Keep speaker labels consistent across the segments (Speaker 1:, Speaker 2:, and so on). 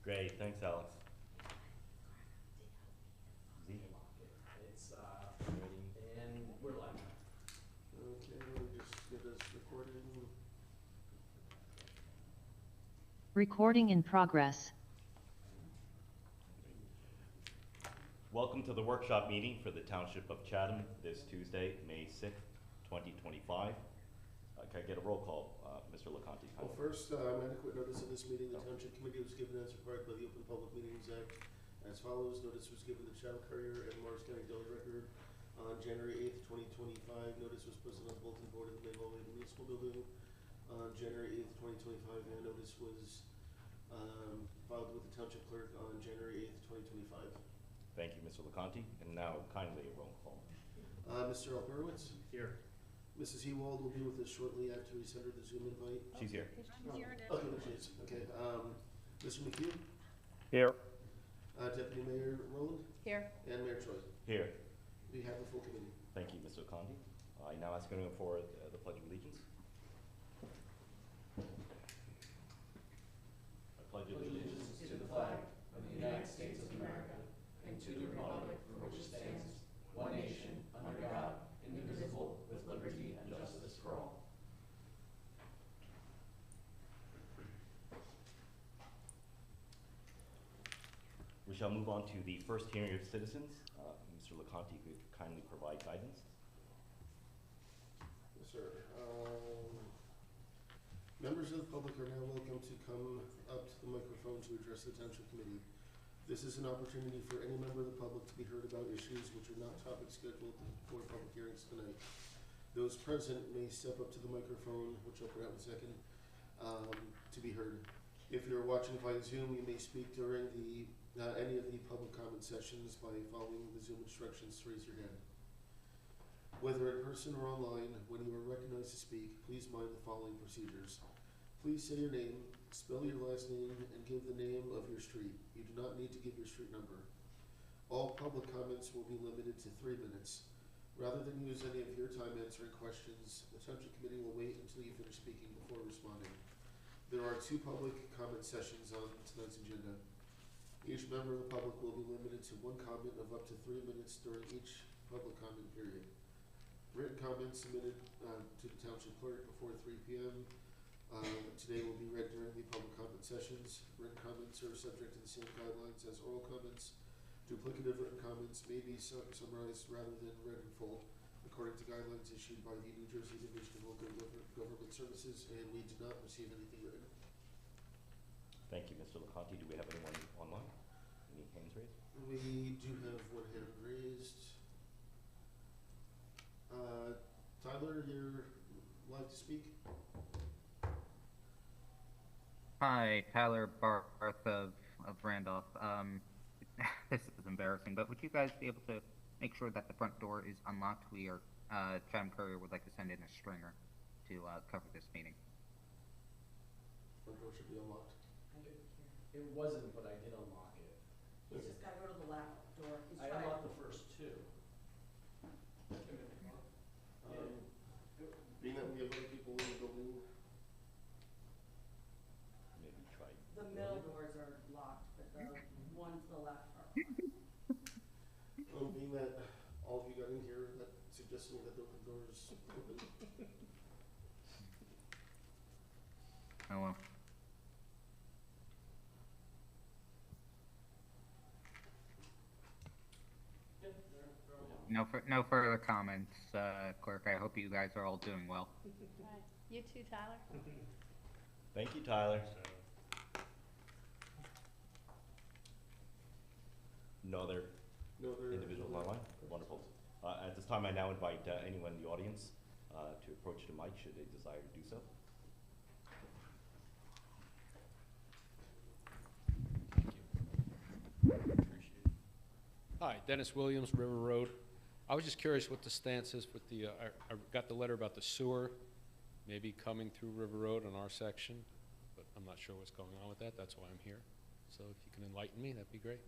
Speaker 1: Great, thanks, Alex. Z?
Speaker 2: It's ready, and we're live.
Speaker 3: Okay, let me just get this recorded.
Speaker 4: Recording in progress.
Speaker 1: Welcome to the workshop meeting for the Township of Chatham this Tuesday, May 6th, 2025. Can I get a roll call, Mr. LeConte?
Speaker 3: Well, first, adequate notice of this meeting. The Township Committee was given as required by the Open Public Meetings Act as follows. Notice was given to the Chatham Courier and Morris County Daily Record on January 8th, 2025. Notice was posted on the bulletin board of the Main Hallway Municipal Building on January 8th, 2025, and notice was filed with the Township Clerk on January 8th, 2025.
Speaker 1: Thank you, Mr. LeConte. And now, kindly, a roll call.
Speaker 3: Mr. Alperowitz?
Speaker 2: Here.
Speaker 3: Mrs. Ewald will be with us shortly after we send her the Zoom invite.
Speaker 1: She's here.
Speaker 3: Okay, there she is. Okay, Mr. McHugh?
Speaker 5: Here.
Speaker 3: Deputy Mayor Rowland?
Speaker 6: Here.
Speaker 3: And Mayor Choi.
Speaker 1: Here.
Speaker 3: We have the full committee.
Speaker 1: Thank you, Mr. LeConte. I now ask anyone for the Pledge of Allegiance. I pledge allegiance
Speaker 2: To the flag of the United States of America and to the republic for which it stands, one nation, under God, indivisible, with liberty and justice for all.
Speaker 1: We shall move on to the first hearing of citizens. Mr. LeConte, could kindly provide guidance.
Speaker 3: Yes, sir. Members of the public are now welcome to come up to the microphone to address the Township Committee. This is an opportunity for any member of the public to be heard about issues which are not topics scheduled for public hearings tonight. Those present may step up to the microphone, which I'll put out in a second, to be heard. If you're watching via Zoom, you may speak during any of the public comment sessions by following the Zoom instructions to raise your hand. Whether in person or online, when you are recognized to speak, please mind the following procedures. Please say your name, spell your last name, and give the name of your street. You do not need to give your street number. All public comments will be limited to 3 minutes. Rather than use any of your time answering questions, the Township Committee will wait until you finish speaking before responding. There are 2 public comment sessions on tonight's agenda. Each member of the public will be limited to 1 comment of up to 3 minutes during each public comment period. Written comments submitted to the Township Clerk before 3 p.m. Today will be read during the public comment sessions. Written comments are subject to the same guidelines as oral comments. Duplicative written comments may be summarized rather than read in full, according to guidelines issued by the New Jersey Division of Local Government Services, and we did not receive anything written.
Speaker 1: Thank you, Mr. LeConte. Do we have anyone online? Any hands raised?
Speaker 3: We do have 1 hand raised. Tyler, you're live to speak.
Speaker 5: Hi, Tyler Barth of Randolph. This is embarrassing, but would you guys be able to make sure that the front door is unlocked? We are, Chatham Courier would like to send in a stringer to cover this meeting.
Speaker 3: Front door should be unlocked.
Speaker 2: It wasn't, but I did unlock it.
Speaker 6: He's just gotta go to the left door. He's
Speaker 2: I
Speaker 6: trying.
Speaker 2: unlocked the first 2.
Speaker 3: Being that we have other people in the building,
Speaker 1: Maybe try.
Speaker 6: The middle doors are locked, but the one to the left are locked.
Speaker 3: being that all of you got in here, that suggests to me that the open door is open.
Speaker 5: Oh well. No further comments, Clerk. I hope you guys are all doing well.
Speaker 6: Right. You too, Tyler.
Speaker 1: Thank you, Tyler. No other individuals online? Wonderful. At this time, I now invite anyone in the audience to approach the mic should they desire to do so.
Speaker 7: Thank you. Appreciate it. Hi, Dennis Williams, River Road. I was just curious what the stance is with the, I got the letter about the sewer maybe coming through River Road on our section, but I'm not sure what's going on with that. That's why I'm here. So if you can enlighten me, that'd be great.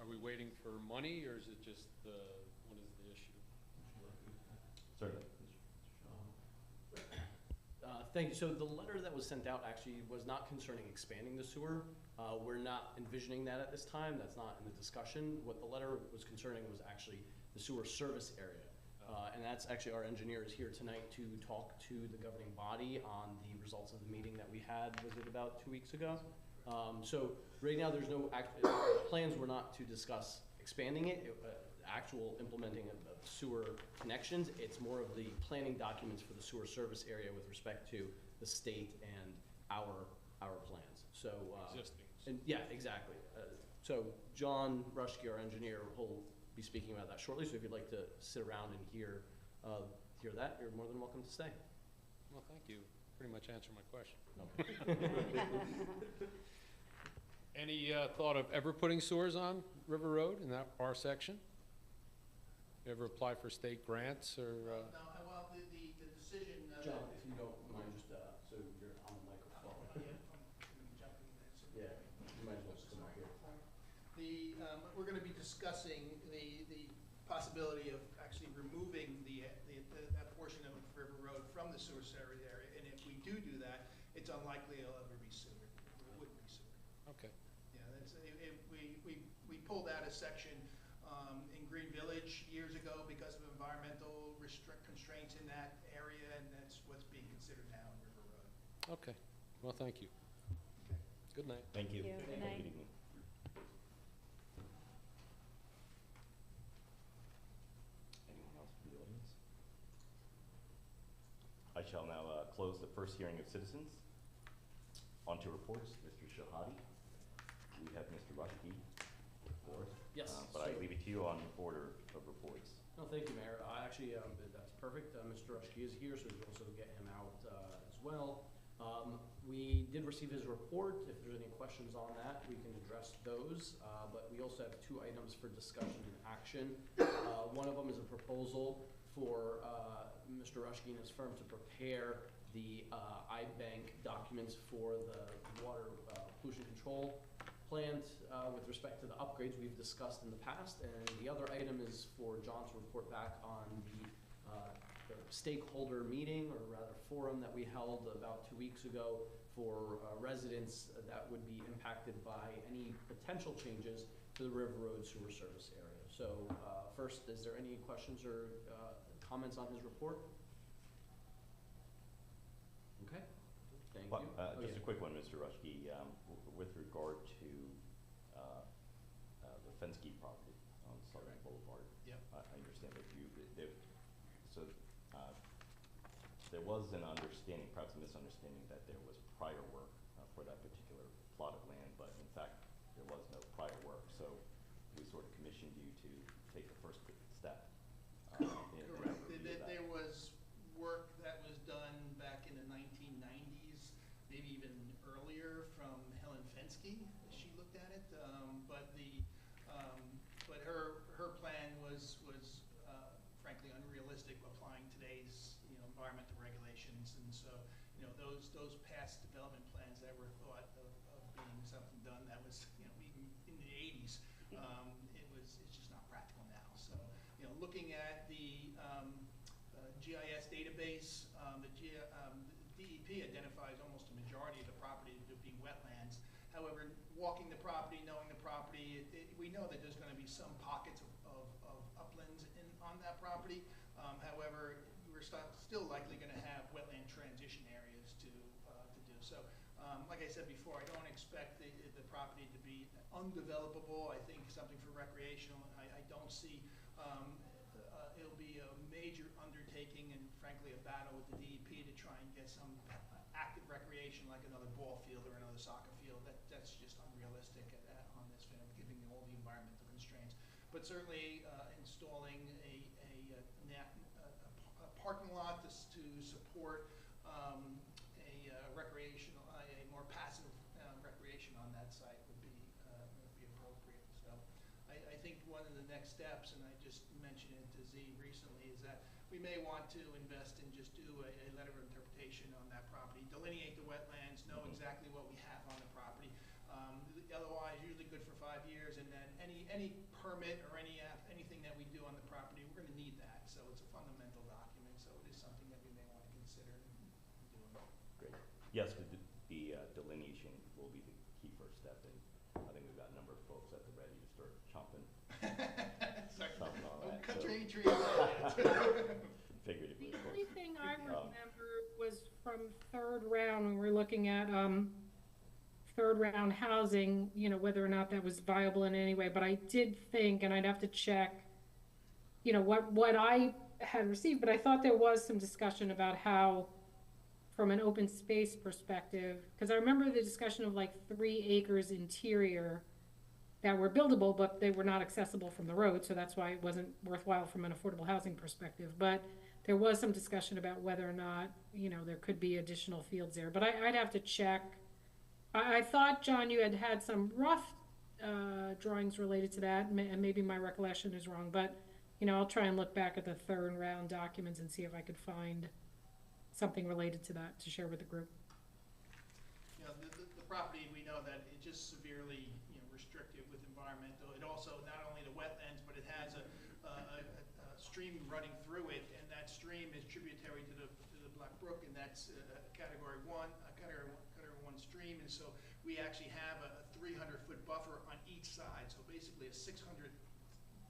Speaker 7: Are we waiting for money, or is it just what is the issue?
Speaker 1: Certainly.
Speaker 2: Thank you. So the letter that was sent out actually was not concerning expanding the sewer. We're not envisioning that at this time. That's not in the discussion. What the letter was concerning was actually the sewer service area. And that's actually, our engineer is here tonight to talk to the governing body on the results of the meeting that we had, was it about 2 weeks ago? So right now, there's no, plans were not to discuss expanding it, actual implementing of sewer connections. It's more of the planning documents for the sewer service area with respect to the state and our plans. So,
Speaker 7: Existing.
Speaker 2: and yeah, exactly. So John Rushke, our engineer, will be speaking about that shortly. So if you'd like to sit around and hear that, you're more than welcome to stay.
Speaker 7: Well, thank you. Pretty much answered my question. Any thought of ever putting sewers on River Road in that our section? You ever apply for state grants or?
Speaker 8: No, well, the decision.
Speaker 2: John, if you don't mind, just so you're on the microphone. Yeah, you might as well just come out here.
Speaker 8: We're going to be discussing the possibility of actually removing that portion of River Road from the sewer service area, and if we do that, it's unlikely it'll ever be sewered. It wouldn't be sewered.
Speaker 7: Okay.
Speaker 8: Yeah, we pulled out a section in Green Village years ago because of environmental constraints in that area, and that's what's being considered now in River Road.
Speaker 7: Okay. Well, thank you. Good night.
Speaker 1: Thank you.
Speaker 9: Thank you. Good night.
Speaker 1: evening. Anyone else from the audience? I shall now close the first hearing of citizens. On to reports. Mr. Shahadi. We have Mr. Rushke for us.
Speaker 2: Yes.
Speaker 1: But I leave it to you on order of reports.
Speaker 2: No, thank you, Mayor. Actually, that's perfect. Mr. Rushke is here, so we can also get him out as well. We did receive his report. If there's any questions on that, we can address those. But we also have 2 items for discussion and action. One of them is a proposal for Mr. Rushke and his firm to prepare the I-Bank documents for the water pollution control plant with respect to the upgrades we've discussed in the past. And the other item is for John to report back on the stakeholder meeting, or rather forum, that we held about 2 weeks ago for residents that would be impacted by any potential changes to the River Road sewer service area. So first, is there any questions or comments on his report? Okay, thank you.
Speaker 1: Just a quick one, Mr. Rushke, with regard to the Fensky property on Southern Boulevard.
Speaker 8: Yep.
Speaker 1: I understand that there was an understanding, perhaps a misunderstanding, that there was prior work for that particular plot of land, but in fact, there was no prior work. So we sort of commissioned you to take the first step.
Speaker 8: Correct. There was work that was done back in the 1990s, maybe even earlier, from Helen Fensky. She looked at it, but her plan was frankly unrealistic, applying today's environmental regulations, and so those past development plans that were thought of being something done that was even in the 80s, it's just not practical now. So looking at the GIS database, the DEP identifies almost a majority of the property to be wetlands. However, walking the property, knowing the property, we know that there's going to be some pockets of uplands on that property. However, we're still likely going to have wetland transition areas to do. So, like I said before, I don't expect the property to be undevelopable. I think something for recreational. I don't see it'll be a major undertaking, and frankly a battle with the DEP to try and get some active recreation like another ball field or another soccer field. That's just unrealistic on this, given all the environmental constraints. But certainly installing a parking lot to support a more passive recreation on that site would be appropriate. So I think one of the next steps, and I just mentioned it to Z recently, is that we may want to invest and just do a letter of interpretation on that property, delineate the wetlands, know exactly what we have on the property. Otherwise, usually good for 5 years, and then any permit or anything that we do on the property, we're going to need that. So it's a fundamental document. So it is something that we may want to consider doing.
Speaker 1: Great. Yes, the delineation will be the key first step, and I think we've got a number of folks at the ready to start chomping
Speaker 8: Sorry.
Speaker 1: on that.
Speaker 8: Cut
Speaker 1: So,
Speaker 8: your tree on that.
Speaker 1: figuratively,
Speaker 9: The
Speaker 1: of course.
Speaker 9: only thing I remember was from third round, when we were looking at, third round housing, you know, whether or not that was viable in any way, but I did think, and I'd have to check, you know, what I had received, but I thought there was some discussion about how, from an open space perspective, because I remember the discussion of like 3 acres interior that were buildable, but they were not accessible from the road, so that's why it wasn't worthwhile from an affordable housing perspective. But there was some discussion about whether or not, you know, there could be additional fields there, but I'd have to check. I thought, John, you had some rough drawings related to that, and maybe my recollection is wrong, but, you know, I'll try and look back at the third round documents and see if I could find something related to that to share with the group.
Speaker 8: You know, the property, we know that it's just severely, you know, restrictive with environmental. It also, not only the wetlands, but it has a stream running through it, and that stream is tributary to the Black Brook, and that's category one stream, and so we actually have a 300-foot buffer on each side, so basically a 600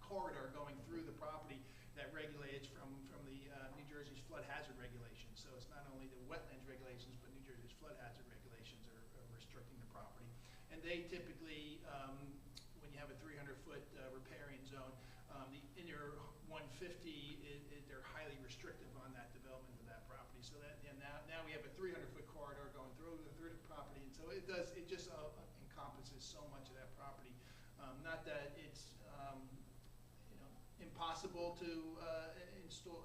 Speaker 8: corridor going through the property that regulates from the New Jersey's flood hazard regulations. So it's not only the wetlands regulations, but New Jersey's flood hazard regulations are restricting the property. And they typically, when you have a 300-foot riparian zone, the inner 150, they're highly restrictive on that development of that property. So that, and now we have a 300-foot corridor going through the property, and so it just encompasses so much of that property. Not that it's you know, impossible to install,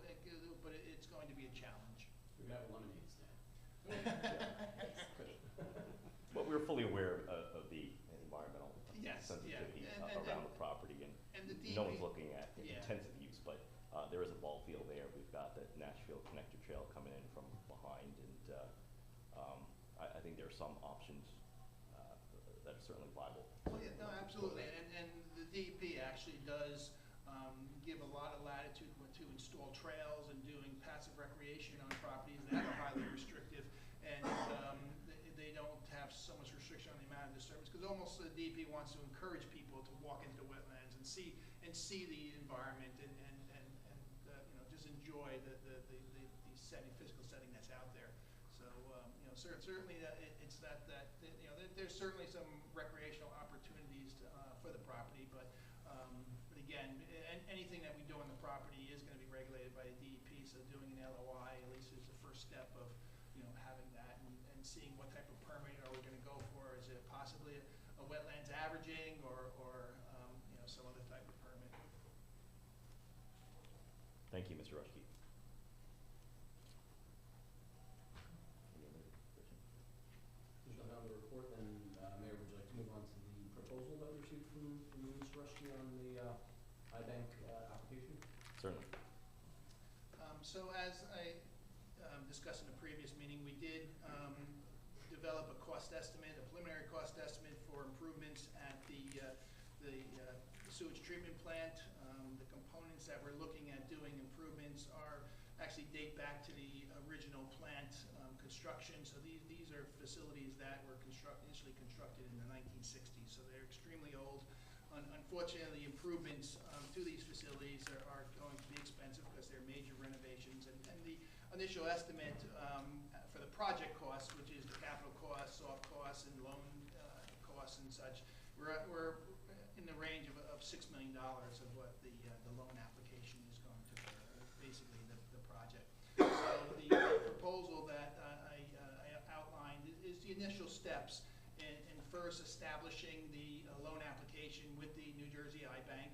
Speaker 8: but it's going to be a challenge.
Speaker 2: We have a lemonade stand.
Speaker 1: But we're fully aware of the environmental
Speaker 8: Yes,
Speaker 1: sensitivity
Speaker 8: yeah,
Speaker 1: around the property,
Speaker 8: and the
Speaker 1: no one's
Speaker 8: DEP
Speaker 1: looking at
Speaker 8: Yeah.
Speaker 1: intensive use, but there is a ball field there. We've got the Nashville Connector Trail coming in from behind, and I think there are some options that are certainly viable.
Speaker 8: Oh, yeah, no, absolutely, and the DEP actually does give a lot of latitude to install trails and doing passive recreation on properties that are highly restrictive, and they don't have so much restriction on the amount of disturbance, because almost the DEP wants to encourage people to walk into the wetlands and see the environment and you know, just enjoy the physical setting that's out there. So you know, certainly it's that you know, there's certainly some recreational opportunities for the property, but again, anything that we do on the property is going to be regulated by the DEP. So doing an LOI at least is the first step of, you know, having that and seeing what type of permit are we going to go for. Is it possibly a wetlands averaging or you know, some other type of permit?
Speaker 1: Thank you, Mr. Rushkey. Any other questions?
Speaker 2: There's nothing on the report, then, Mayor, would you like to move on to the proposal that we received from Mr. Rushkey on the iBank application?
Speaker 1: Certainly.
Speaker 8: So as I discussed in the previous meeting, we did develop a cost estimate, a preliminary cost estimate for improvements at the sewage treatment plant. The components that we're looking at doing improvements actually date back to the original plant construction. So these are facilities that were initially constructed in the 1960s, so they're extremely old. Unfortunately, the improvements to these facilities are going to be expensive because they're major renovations. And the initial estimate for the project costs, which is the capital costs, soft costs, and loan costs and such, we're in the range of $6 million of what the loan application is going to be, basically the project. So the proposal that I outlined is the initial steps in first establishing the loan application with the New Jersey iBank.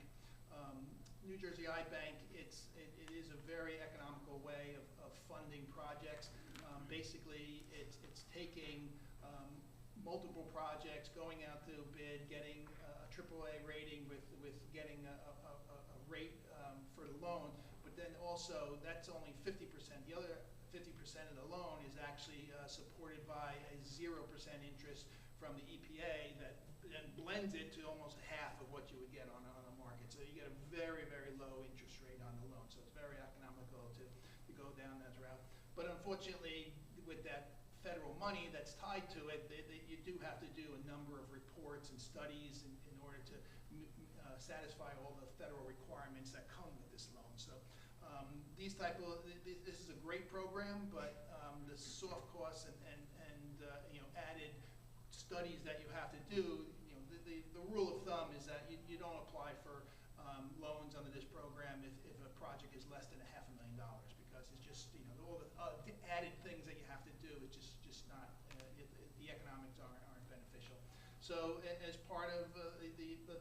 Speaker 8: New Jersey iBank, it is a very economical way of funding projects. Basically, it's taking multiple projects, going out to bid, getting a AAA rating with getting a rate for the loan, but then also that's only 50%. The other 50% of the loan is actually supported by a 0% interest from the EPA that then blends it to almost half of what you would get on a market. So you get a very, very low interest rate on the loan. So it's very economical to go down that route. But unfortunately, with that federal money that's tied to it, you do have to do a number of reports and studies in order to satisfy all the federal requirements that come with this loan. So this is a great program, but the soft costs and added studies that you have to do, the rule of thumb is that you don't apply for loans under this program if a project is less than $500,000, because it's just, all the added things that you have to do, it's just not, the economics aren't beneficial. So as part of the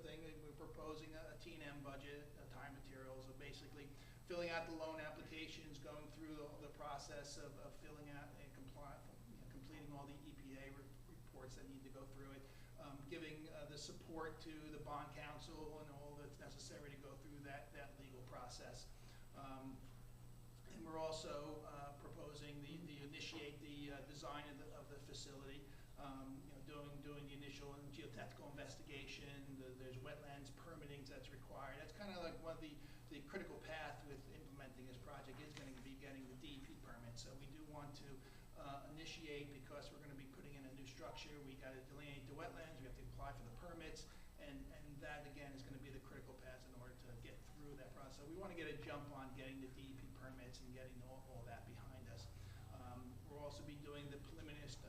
Speaker 8: thing, we're proposing a T&M budget, time materials, of basically filling out the loan applications, going through the process of filling out and completing all the EPA reports that need to go through it, giving the support to the bond counsel and all that's necessary to go through that legal process. And we're also proposing the initiate the design of the facility, doing the initial geotechnical investigation. There's wetlands permitting that's required. That's kind of like one of the critical path with implementing this project is going to be getting the DEP permit. So we do want to initiate, because we're going to be putting in a new structure. We got to delineate the wetlands. We have to apply for the permits, and that again is going to be the critical path in order to get through that process. So we want to get a jump on getting the DEP permits and getting all that behind us. We'll also be doing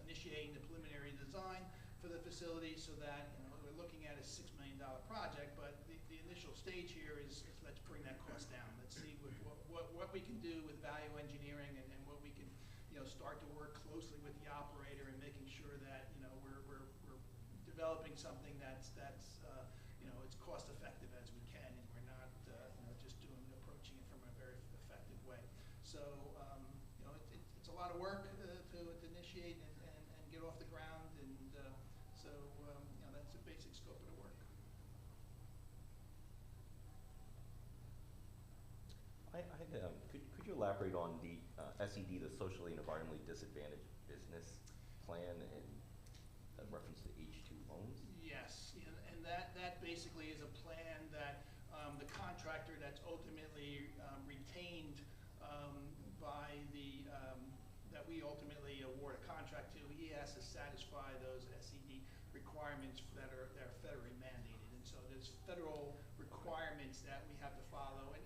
Speaker 8: initiating the preliminary design for the facility, so that we're looking at a $6 million project, but the initial stage here is let's bring that cost down. Let's see what we can do with value engineering, and what we can start to work closely with the operator and making sure that we're developing something that's it's cost effective as we can, and we're not just approaching it from a very effective way. So it's a lot of work to initiate and get off the ground, and so that's the basic scope of the work.
Speaker 1: Could you elaborate on the SED, the socially and environmentally disadvantaged business plan, in reference to H2 loans?
Speaker 8: Yes, and that basically is a plan that the contractor that's ultimately retained by that we ultimately award a contract to, he has to satisfy those SED requirements that are federally mandated. And so there's federal requirements that we have to follow, and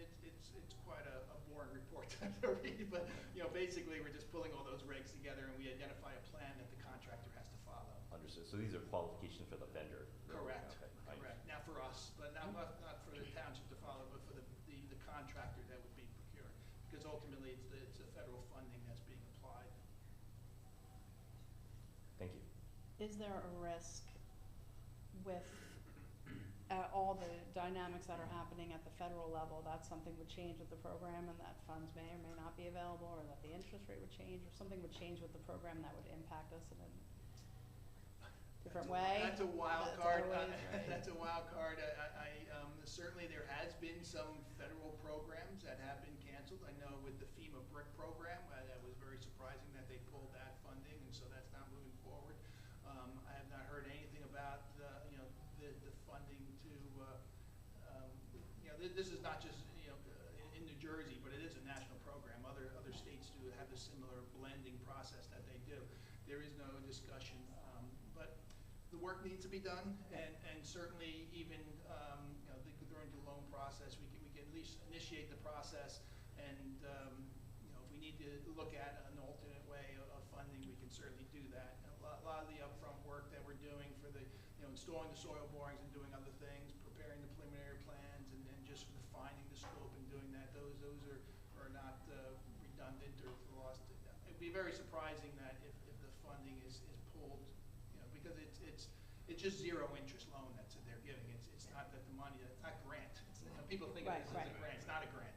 Speaker 8: it's quite a boring report to read, but basically we're just pulling all those regs together, and we identify a plan that the contractor has to follow.
Speaker 1: Understood. So these are qualifications for the vendor?
Speaker 8: Correct.
Speaker 1: Okay.
Speaker 8: Correct. Now for us, but not for the township to follow, but for the contractor that would be procured, because ultimately it's the federal funding that's being applied.
Speaker 1: Thank you.
Speaker 6: Is there a risk with all the dynamics that are happening at the federal level that something would change with the program, and that funds may or may not be available, or that the interest rate would change, or something would change with the program that would impact us in a different way?
Speaker 8: That's a wild card.
Speaker 6: Always, right?
Speaker 8: That's a wild card. Certainly there has been some federal programs that have been canceled. I know with the FEMA BRIC program, that was very surprising that they pulled that funding, and so that's not moving forward. I have not heard anything about the funding to, this is not just in New Jersey, but it is a national program. Other states do have a similar blending process that they do. There is no discussion, but the work needs to be done, and certainly even during the loan process, we can at least initiate the process, and if we need to look at an alternate way of funding, we can certainly do that. A lot of the upfront work that we're doing for the installing the soil borings and doing other things, preparing the preliminary plans, and then just refining the scope and doing that, those are not redundant or lost. It'd be very surprising that if the funding is pulled, because it's just zero interest loan that's they're giving. It's not that the money, it's not grant. People think of this as a grant. It's not a grant.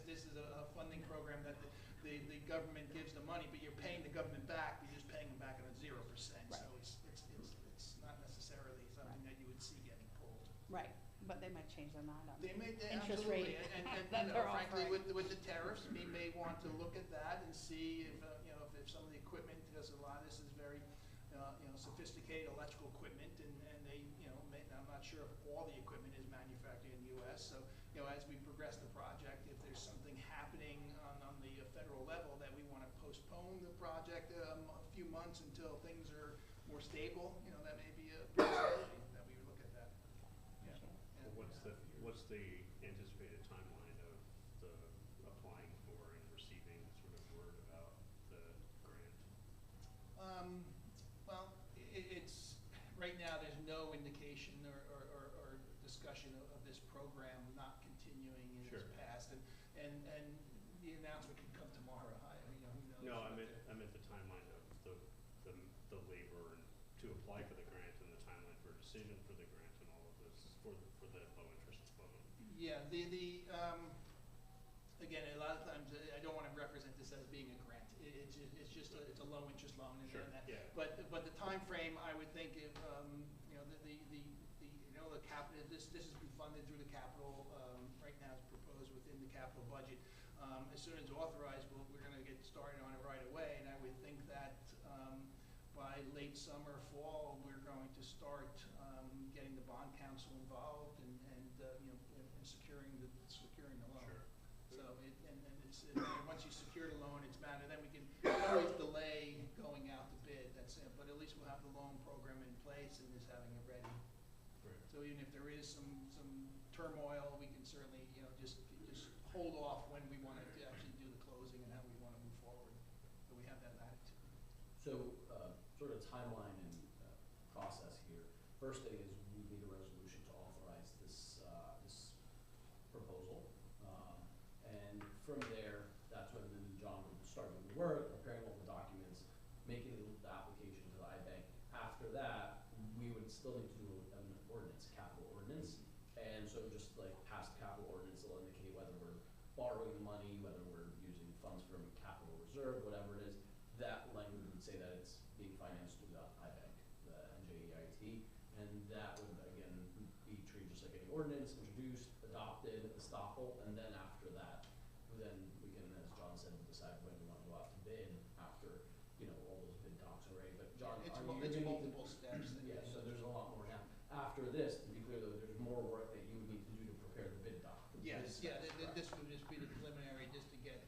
Speaker 8: This is a funding program that the government gives the money, but you're paying the government back. You're just paying them back at 0%.
Speaker 6: Right.
Speaker 8: So it's not necessarily something that you would see getting pulled.
Speaker 6: Right, but they might change their mind on
Speaker 8: They may,
Speaker 6: interest
Speaker 8: absolutely,
Speaker 6: rate
Speaker 8: and
Speaker 6: that they're
Speaker 8: frankly,
Speaker 6: offering.
Speaker 8: with the tariffs, we may want to look at that and see if if some of the equipment, because a lot of this is very sophisticated electrical equipment, and they I'm not sure if all the equipment is manufactured in the U.S. So as we progress the project, if there's something happening on the federal level that we want to postpone the project a few months until things are more stable, you know, that may be a possibility that we would look at that. Yeah.
Speaker 6: Appreciate
Speaker 8: And,
Speaker 10: What's the anticipated timeline of the applying for and receiving sort of word about the grant?
Speaker 8: Well, it's, right now, there's no indication or discussion of this program not continuing in its
Speaker 10: Sure.
Speaker 8: past, and the announcement could come tomorrow, you know, who knows?
Speaker 10: No, I
Speaker 8: what
Speaker 10: meant,
Speaker 8: the-
Speaker 10: I meant the timeline of the labor and to apply for the grant and the timeline for decision for the grant and all of this for the low interest loan.
Speaker 8: Yeah, again, a lot of times, I don't wanna represent this as being a grant, it's just it's a low interest loan, and
Speaker 10: Sure,
Speaker 8: that.
Speaker 10: yeah.
Speaker 8: But the timeframe, I would think if, you know, the capital, this has been funded through the capital, right now it's proposed within the capital budget. As soon as authorized, we're gonna get started on it right away, and I would think that, by late summer, fall, we're going to start, getting the bond council involved and you know, and securing the loan.
Speaker 10: Sure.
Speaker 8: So once you secure the loan, it's matter, then we can always delay going out to bid, that's it, but at least we'll have the loan program in place and just having it ready.
Speaker 10: Great.
Speaker 8: So even if there is some turmoil, we can certainly, you know, just hold off when we want to actually do the closing and how we want to move forward. So we have that latitude.
Speaker 2: So, sort of timeline and process here. First thing is we need a resolution to authorize this proposal. And from there, that's when then John would start doing the work, preparing all the documents, making the application to the iBank. After that, we would still need to do an ordinance, capital ordinance. And so just like past capital ordinance will indicate whether we're borrowing the money, whether we're using funds from capital reserve, whatever it is. That language would say that it's being financed through the iBank, the NJEIT, and that would again be treated just like any ordinance, introduced, adopted, estoppel, and then after that, then we can, as John said, decide when we want to go out to bid after, you know, all those bid docs are ready. But John,
Speaker 8: It's
Speaker 2: are you
Speaker 8: it's
Speaker 2: gonna need to-
Speaker 8: multiple steps. that
Speaker 2: Yeah,
Speaker 8: you-
Speaker 2: so there's a lot more now. After this, to be clear though, there's more work that you would need to do to prepare the bid doc. the bid
Speaker 8: Yes, yeah,
Speaker 2: specs, correct?
Speaker 8: this would just be the preliminary, just to get,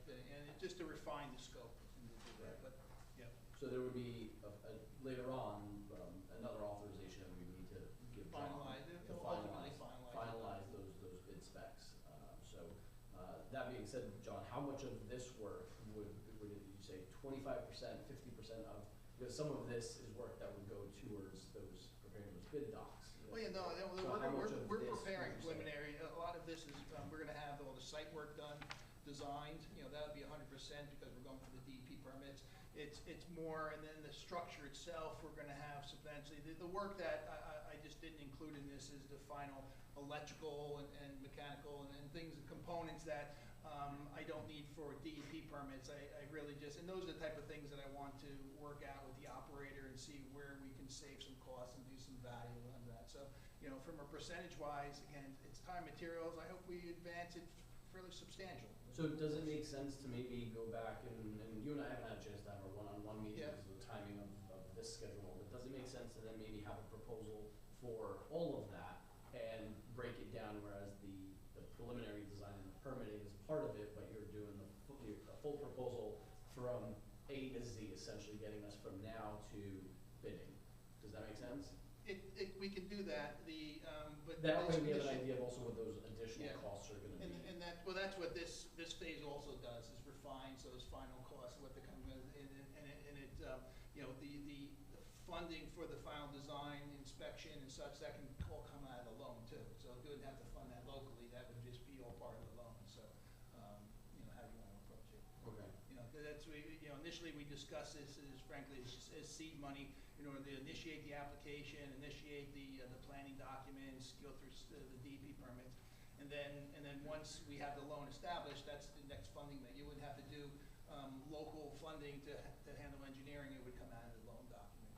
Speaker 8: just to refine the scope and to do that,
Speaker 2: Right.
Speaker 8: but, yeah.
Speaker 2: So there would be later on, another authorization that we would need to give John.
Speaker 8: Finalize,
Speaker 2: To
Speaker 8: ultimately
Speaker 2: finalize,
Speaker 8: finalize.
Speaker 2: finalize those bid specs. That being said, John, how much of this work would you say 25%, 50% of, because some of this is work that would go towards those, preparing those bid docs.
Speaker 8: Well, yeah, no,
Speaker 2: So how much of
Speaker 8: we're
Speaker 2: this
Speaker 8: preparing
Speaker 2: would you say?
Speaker 8: preliminary, a lot of this is, we're gonna have all the site work done, designed, you know, that would be 100% because we're going for the DEP permits. It's more, and then the structure itself, we're gonna have substantially, the work that I just didn't include in this is the final electrical and mechanical and things, components that, I don't need for DEP permits. I really just, and those are the type of things that I want to work out with the operator and see where we can save some costs and do some value on that. So, you know, from a percentage wise, again, it's time, materials, I hope we advance it fairly substantial.
Speaker 2: So does it make sense to maybe go back and you and I haven't had a chance to have a one-on-one meeting
Speaker 8: Yeah.
Speaker 2: because of the timing of this schedule, but does it make sense to then maybe have a proposal for all of that and break it down, whereas the preliminary design and the permitting is part of it, but you're doing the full proposal from A to Z, essentially getting us from now to bidding? Does that make sense?
Speaker 8: We can do that, but.
Speaker 2: That way
Speaker 8: this
Speaker 2: we have an
Speaker 8: initial-
Speaker 2: idea of also what those additional
Speaker 8: Yeah.
Speaker 2: costs are gonna be.
Speaker 8: And that's what this phase also does, is refines those final costs, what they come with, and it, you know, the funding for the final design, inspection and such, that can all come out of the loan too. So if you wouldn't have to fund that locally, that would just be all part of the loan, so, you know, how do you wanna approach it?
Speaker 2: Okay.
Speaker 8: You know, you know, initially we discussed this as frankly as seed money in order to initiate the application, initiate the planning documents, go through the DEP permits. And then once we have the loan established, that's the next funding that you wouldn't have to do, local funding to handle engineering, it would come out of the loan document.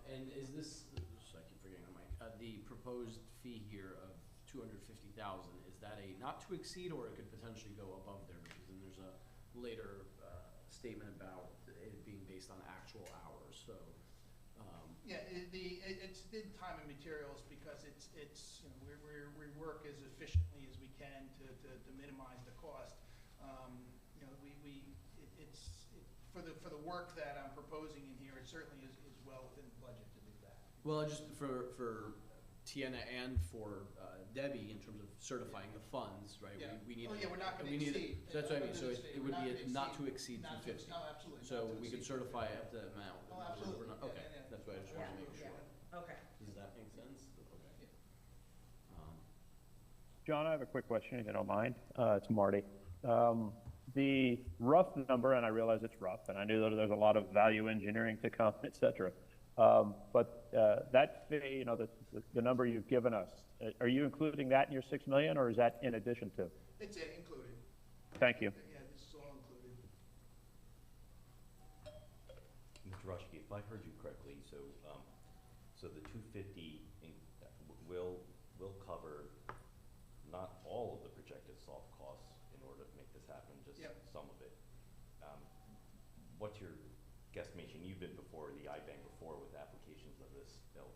Speaker 2: And is this, I keep forgetting the mic, the proposed fee here of 250,000, is that a not to exceed, or it could potentially go above there? Because then there's a later statement about it being based on actual hours, so.
Speaker 8: Yeah, it's in time and materials because it's, you know, we work as efficiently as we can to minimize the cost. You know, it's for the work that I'm proposing in here, it certainly is well within the budget to do that.
Speaker 2: Well, just for Tiana and for Debbie, in terms of certifying the funds, right?
Speaker 8: Yeah.
Speaker 2: We need.
Speaker 8: Oh, yeah, we're not gonna
Speaker 2: we need-
Speaker 8: exceed.
Speaker 2: So that's what I mean,
Speaker 8: We're
Speaker 2: so
Speaker 8: not
Speaker 2: it
Speaker 8: gonna
Speaker 2: would be
Speaker 8: exceed.
Speaker 2: not to exceed
Speaker 8: Not
Speaker 2: 250.
Speaker 8: No, absolutely.
Speaker 2: So
Speaker 8: not to
Speaker 2: we could
Speaker 8: exceed.
Speaker 2: certify up to that amount.
Speaker 8: Oh, absolutely.
Speaker 2: We're not-
Speaker 8: Yeah,
Speaker 2: Okay,
Speaker 8: yeah, yeah.
Speaker 2: that's what I just wanted to make sure.
Speaker 11: Okay.
Speaker 2: Does that make sense? Okay.
Speaker 12: John, I have a quick question, if you don't mind. It's Marty. The rough number, and I realize it's rough, and I knew that there's a lot of value engineering to come, et cetera. But that fee, the number you've given us, are you including that in your 6 million, or is that in addition to?
Speaker 8: It's included.
Speaker 12: Thank you.
Speaker 8: Yeah, this is all included.
Speaker 1: Mr. Rushkey, if I heard you correctly, so the 250 will cover not all of the projected soft costs in order to make this happen, just
Speaker 8: Yep.
Speaker 1: some of it. What's your guesstimation? You've been before the IBank before with applications of this ilk.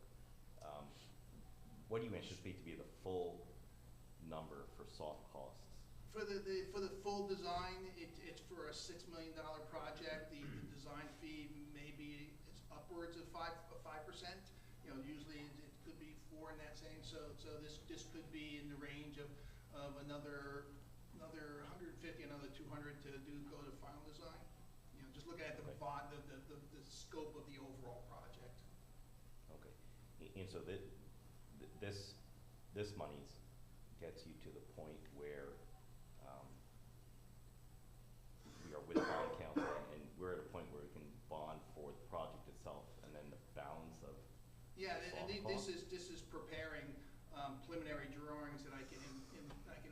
Speaker 1: What do you anticipate to be the full number for soft costs?
Speaker 8: For the full design, it's for a $6 million project. The design fee maybe it's upwards of 5%. Usually it could be 4 in that same. So this could be in the range of another 150, another 200 to go to final design. Just looking at the scope of the overall project.
Speaker 1: Okay, and so this money's gets you to the point where we are with bond council, and we're at a point where we can bond for the project itself, and then the balance of
Speaker 8: Yeah,
Speaker 1: the
Speaker 8: and
Speaker 1: soft
Speaker 8: this is preparing preliminary drawings that I can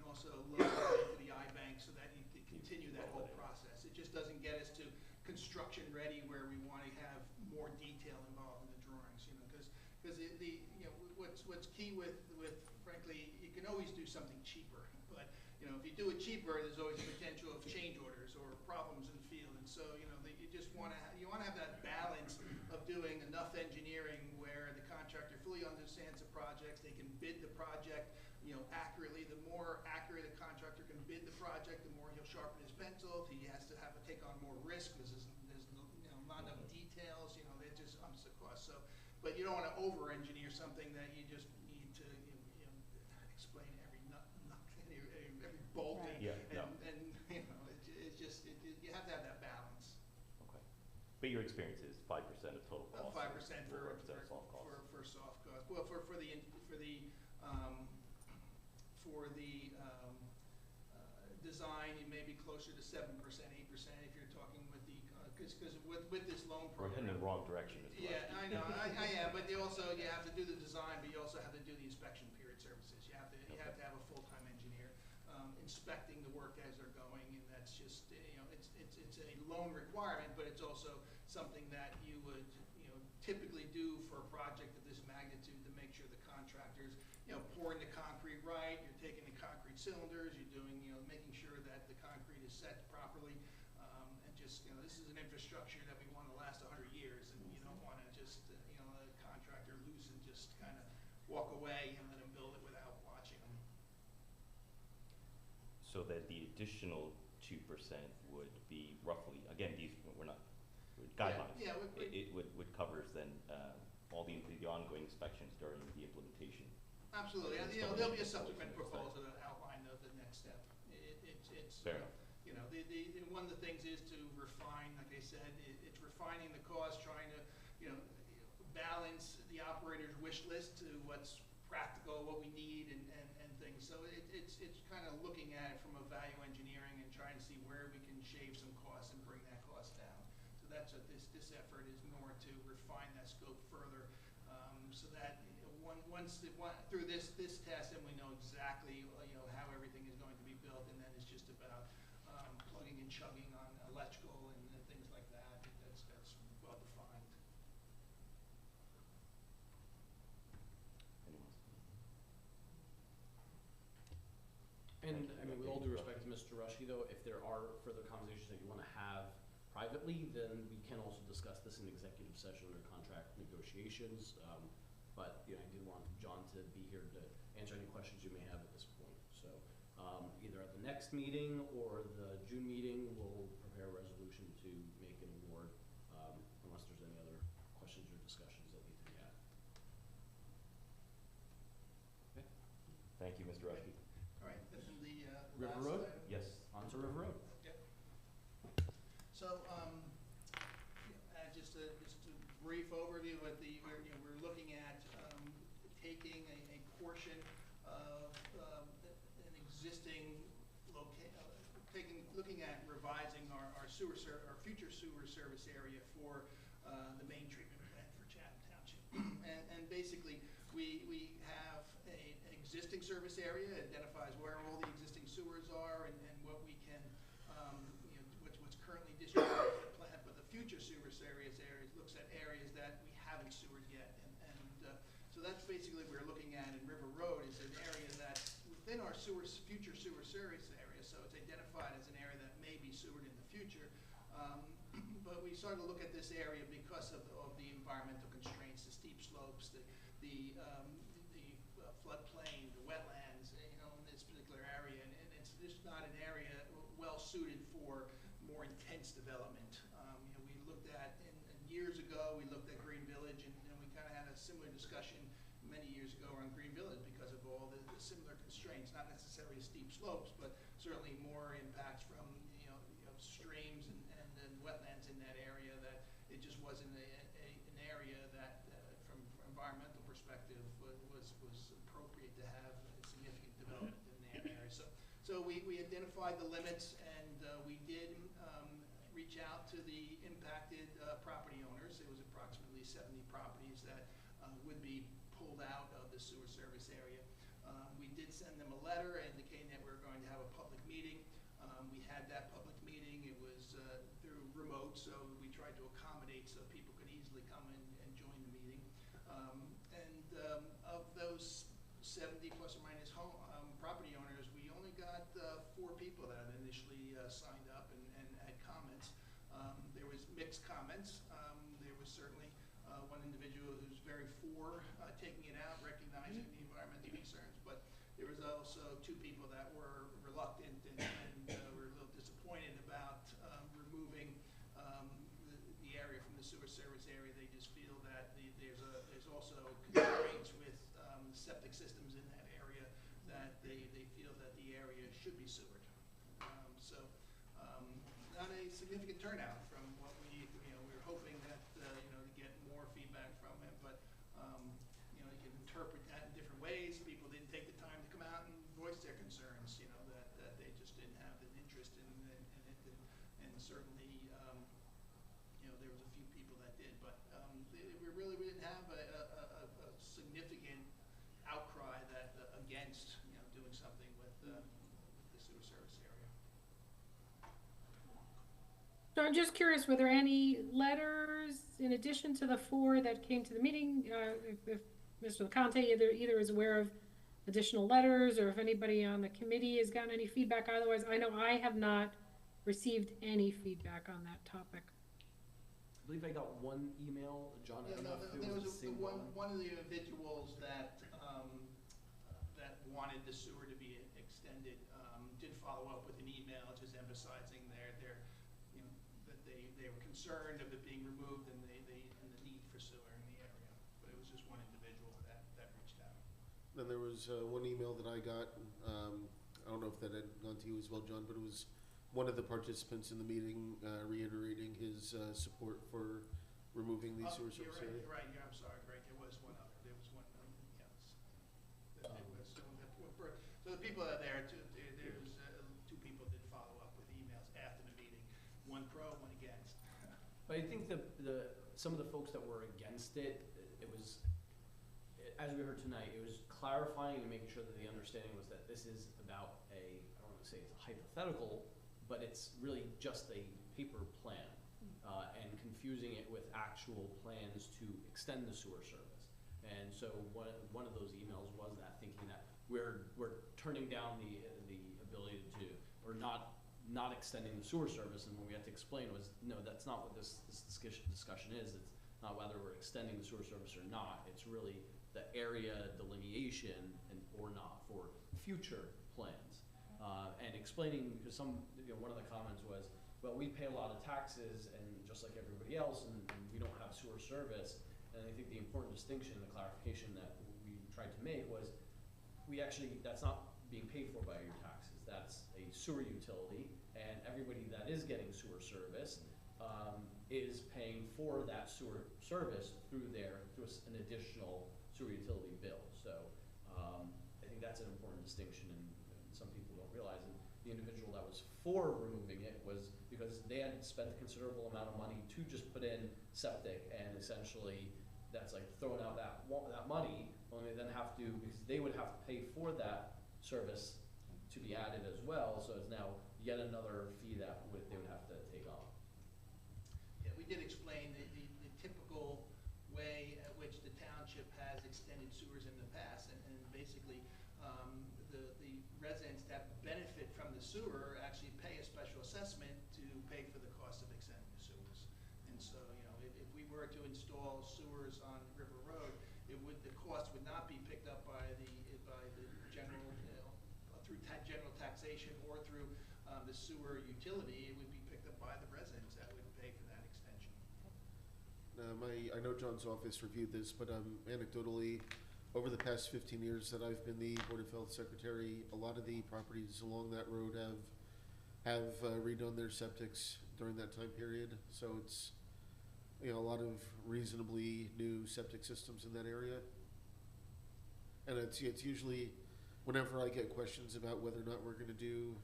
Speaker 8: also load into the IBank so that you can continue that whole process. It just doesn't get us to construction ready where we want to have more detail involved in the drawings, because what's key with frankly, you can always do something cheaper, but if you do it cheaper, there's always a potential of change orders or problems in the field, and so you just want to have that balance of doing enough engineering where the contractor fully understands the projects, they can bid the project accurately. The more accurate a contractor can bid the project, the more he'll sharpen his pencil. If he has to take on more risk because there's not enough details, that just umps the cost. So, but you don't want to over-engineer something that you just need to explain every nut, every bolt,
Speaker 6: Right.
Speaker 1: Yeah, no.
Speaker 8: and you have to have that balance.
Speaker 1: Okay, but your experience is 5% of total cost.
Speaker 8: 5%
Speaker 1: will represent soft costs.
Speaker 8: for soft costs. Well, for the design, it may be closer to 7%, 8% if you're talking with the because with this loan
Speaker 1: We're
Speaker 8: program.
Speaker 1: heading in the wrong direction. Mr.
Speaker 8: Yeah,
Speaker 1: Rushkey.
Speaker 8: I know. I am, but you have to do the design, but you also have to do the inspection period services. You have to have a full-time engineer inspecting the work as they're going, and that's just it's a loan requirement, but it's also something that you would typically do for a project of this magnitude to make sure the contractors pouring the concrete right, you're taking the concrete cylinders, you're doing making sure that the concrete is set properly, and just this is an infrastructure that we want to last 100 years, and you don't want to just let a contractor loose and just kind of walk away and let him build it without watching them.
Speaker 1: So that the additional 2% would be roughly, again, these, we're not, guidelines.
Speaker 8: Yeah,
Speaker 1: It would covers then all the ongoing inspections during the implementation.
Speaker 8: absolutely. And,
Speaker 1: It's
Speaker 8: there'll be a
Speaker 1: still
Speaker 8: subsequent
Speaker 1: the same.
Speaker 8: proposal that outline the next step. It's
Speaker 1: Fair enough.
Speaker 8: one of the things is to refine, like I said, it's refining the cost, trying to balance the operator's wish list to what's practical, what we need, and things. So it's kind of looking at it from a value engineering and trying to see where we can shave some costs and bring that cost down. So that's what this effort is, more to refine that scope further, so that through this test, and we know exactly how everything is going to be built, and then it's just about plugging and chugging on electrical and things like that. That's well defined.
Speaker 1: Anyone else?
Speaker 2: And I mean, with all due respect to Mr. Rushkey, though, if there are further conversations that you want to have privately, then we can also discuss this in executive session under contract negotiations. But I did want John to be here to answer any questions you may have at this point. So either at the next meeting or the June meeting, we'll prepare a resolution to make an award questions or discussions that need to be had. Okay,
Speaker 1: Thank you, Mr. Rushkey.
Speaker 8: All right, and then the
Speaker 2: River
Speaker 8: last
Speaker 2: Road?
Speaker 8: item.
Speaker 1: Yes.
Speaker 2: on to River Road.
Speaker 8: So, just a brief overview of we're looking at, taking a portion of, an existing looking at revising our our future sewer service area for, the main treatment plant for Chatham Township. And basically, we have an existing service area, identifies where all the existing sewers are and what we can, what's currently distributed to the plant, but the future sewer areas looks at areas that we haven't sewered yet. So that's basically what we're looking at in River Road, is an area that within our future sewer service area, so it's identified as an area that may be sewered in the future. But we started to look at this area because of the environmental constraints, the steep slopes, the floodplain, the wetlands, in this particular area, and it's just not an area well suited for more intense development. We looked at, years ago, we looked at Green Village, and we kind of had a similar discussion many years ago on Green Village because of all the similar constraints, not necessarily steep slopes, but certainly more impacts from, streams and wetlands in that area, that it just wasn't an area that, from environmental perspective, was appropriate to have significant development in that area. So we identified the limits, and we did reach out to the impacted property owners. It was approximately 70 properties that would be pulled out of the sewer service area. We did send them a letter indicating that we were going to have a public meeting. We had that public meeting. It was through remote, so we tried to accommodate so people could easily come in and join the meeting. Of those 70 plus or minus property owners, we only got 4 people that had initially signed up and had comments. There was mixed comments. There was certainly one individual who's very for taking it out, recognizing the environmental concerns, but there was also 2 people that were reluctant and were a little disappointed about removing the area from the sewer service area. They just feel that there's also constraints with septic systems in that area, that they feel that the area should be sewered. Not a significant turnout from what we were hoping that, to get more feedback from it, but, you can interpret that in different ways. People didn't take the time to come out and voice their concerns, that they just didn't have an interest in it, and certainly, there was a few people that did, but, we didn't have a significant outcry that, against, doing something with the sewer service area.
Speaker 9: So I'm just curious, were there any letters in addition to the 4 that came to the meeting? If Mr. LeConte either is aware of additional letters, or if anybody on the committee has gotten any feedback. Otherwise, I know I have not received any feedback on that topic.
Speaker 2: I believe I got one email, John. I don't know if it
Speaker 8: There
Speaker 2: was
Speaker 8: was
Speaker 2: the same one.
Speaker 8: one of the individuals that that wanted the sewer to be extended did follow up with an email just emphasizing that they were concerned of it being removed and and the need for sewer in the area. But it was just one individual that reached out.
Speaker 3: Then there was one email that I got, I don't know if that had gone to you as well, John, but it was one of the participants in the meeting reiterating his support for removing the sewer service area.
Speaker 8: You're right, I'm sorry, Greg, there was one other, yes. So the people that are there, there's 2 people did follow up with emails after the meeting, one pro, one against.
Speaker 2: But I think some of the folks that were against it, it was, as we heard tonight, it was clarifying and making sure that the understanding was that this is about I don't want to say it's a hypothetical, but it's really just a paper plan, and confusing it with actual plans to extend the sewer service. And so one of those emails was that, thinking that we're turning down the ability to, or not extending the sewer service, and what we had to explain was, no, that's not what this discussion is. It's not whether we're extending the sewer service or not. It's really the area delineation or not for future plans. And explaining, because one of the comments was, well, we pay a lot of taxes, and just like everybody else, and we don't have sewer service, And I think the important distinction, the clarification that we tried to make was, that's not being paid for by your taxes. That's a sewer utility, and everybody that is getting sewer service is paying for that sewer service through an additional sewer utility bill. So I think that's an important distinction, and some people don't realize it. The individual that was for removing it was because they had spent a considerable amount of money to just put in septic, and essentially that's like throwing out that money, only then have to, because they would have to pay for that service to be added as well, so it's now yet another fee that they would have to take on.
Speaker 8: Yeah, we did explain the typical way at which the township has extended sewers in the past, and basically, the residents that benefit from the sewer actually pay a special assessment to pay for the cost of extending the sewers. And so, if we were to install sewers on River Road, the cost would not be picked up by the general, through general taxation or through the sewer utility. It would be picked up by the residents that would pay for that extension.
Speaker 3: I know John's office reviewed this, but anecdotally, over the past 15 years that I've been the Board of Health Secretary, a lot of the properties along that road have redone their septics during that time period. So it's, a lot of reasonably new septic systems in that area. And it's usually, whenever I get questions about whether or not we're gonna do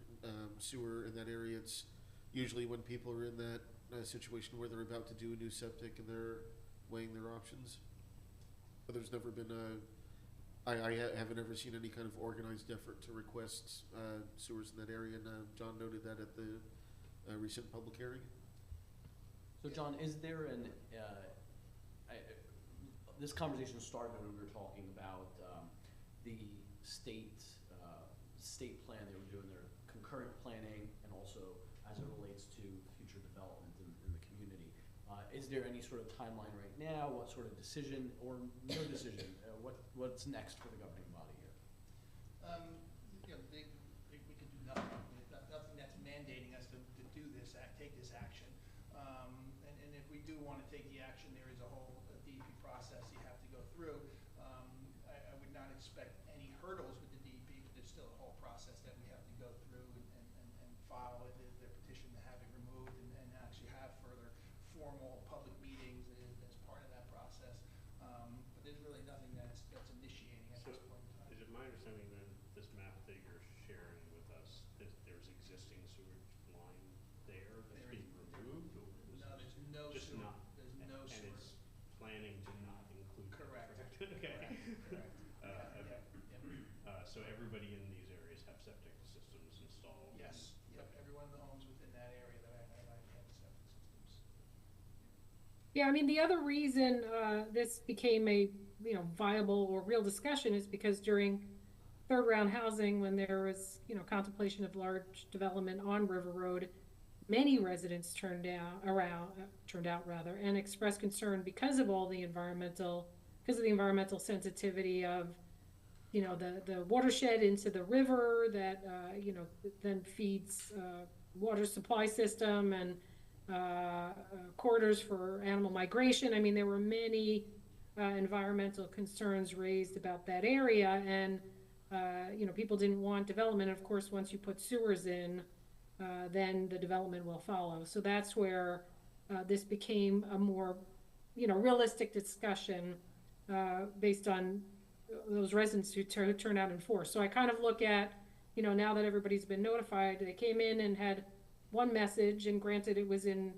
Speaker 3: sewer in that area, it's usually when people are in that situation where they're about to do a new septic and they're weighing their options. But there's never been I haven't ever seen any kind of organized effort to request sewers in that area, and John noted that at the recent public hearing.
Speaker 2: So John, is there this conversation started when we were talking about the state plan. They were doing their concurrent planning, and also as it relates to future development in the community. Is there any sort of timeline right now? What sort of decision, or no decision? What's next for the governing body here?
Speaker 8: We could do nothing. Nothing that's mandating us to do this, take this action. And if we do want to take the action, there is a whole DEP process you have to go through. I would not expect any hurdles with the DEP, but there's still a whole process that we have to go through and file their petition to have it removed, and actually have further formal public meetings as part of that process. But there's really nothing that's initiating at this point in time.
Speaker 10: Is it my understanding then, this map that you're sharing with us, that there's existing sewage line there that's being removed? Or is
Speaker 8: No, there's no
Speaker 10: just
Speaker 8: sewer.
Speaker 10: not,
Speaker 8: There's no
Speaker 10: and
Speaker 8: sewer.
Speaker 10: it's planning to not include that,
Speaker 8: Correct.
Speaker 10: Okay.
Speaker 8: Correct.
Speaker 10: Okay.
Speaker 8: Yep.
Speaker 10: So everybody in these areas have septic systems installed?
Speaker 8: Yes, yep, every one of the homes within that area that I highlighted have septic systems.
Speaker 9: Yeah, I mean, the other reason this became a viable or real discussion is because during third round housing, when there was contemplation of large development on River Road, many residents turned out and expressed concern because of the environmental sensitivity of the watershed into the river that then feeds water supply system and corridors for animal migration. I mean, there were many environmental concerns raised about that area, and people didn't want development. Of course, once you put sewers in, then the development will follow. So that's where this became a more realistic discussion based on those residents who turn out in force. So I kind of look at now that everybody's been notified, they came in and had one message, and granted it was in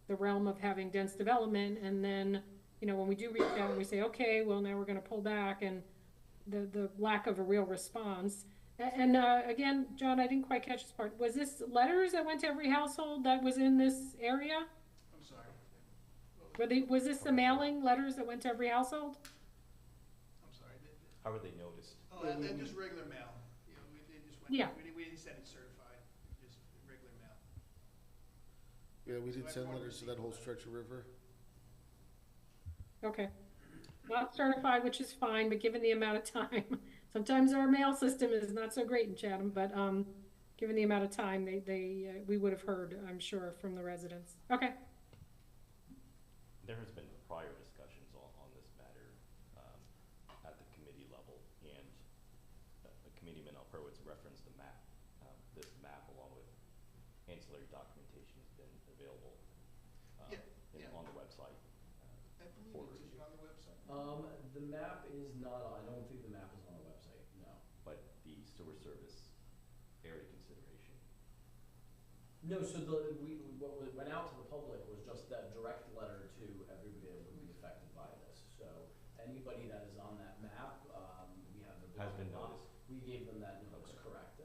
Speaker 9: the realm of having dense development, and then when we do reach out and we say, okay, well, now we're going to pull back, and the lack of a real response. And again, John, I didn't quite catch this part. Was this letters that went to every household that was in this area?
Speaker 8: I'm sorry.
Speaker 9: Was this the mailing letters that went to every household?
Speaker 8: I'm sorry.
Speaker 1: How are they noticed?
Speaker 8: Oh, they're just regular mail. They just went.
Speaker 9: Yeah.
Speaker 8: We didn't send it certified. Just regular mail.
Speaker 3: Yeah, we
Speaker 8: So
Speaker 3: did send
Speaker 8: everyone
Speaker 3: letters to that whole
Speaker 8: received a letter.
Speaker 3: stretch of river.
Speaker 9: Okay. Not certified, which is fine, but given the amount of time, sometimes our mail system is not so great in Chatham, but given the amount of time, we would have heard, I'm sure, from the residents. Okay.
Speaker 1: There has been prior discussions on Committeeman Alperowitz referenced the map. This map, along with ancillary documentation, has been available
Speaker 8: Yeah, yeah.
Speaker 1: on the website.
Speaker 8: I
Speaker 1: For
Speaker 8: believe it's
Speaker 1: review.
Speaker 8: on the website.
Speaker 2: The map is not, I don't think the map is on the website, no.
Speaker 1: But the sewer service area consideration.
Speaker 2: No, so what went out to the public was just that direct letter to everybody that would be affected by this. So anybody that is on that map, we have the.
Speaker 1: Has been
Speaker 2: block.
Speaker 1: noticed.
Speaker 2: We gave them that notice,
Speaker 1: Okay.
Speaker 2: correct.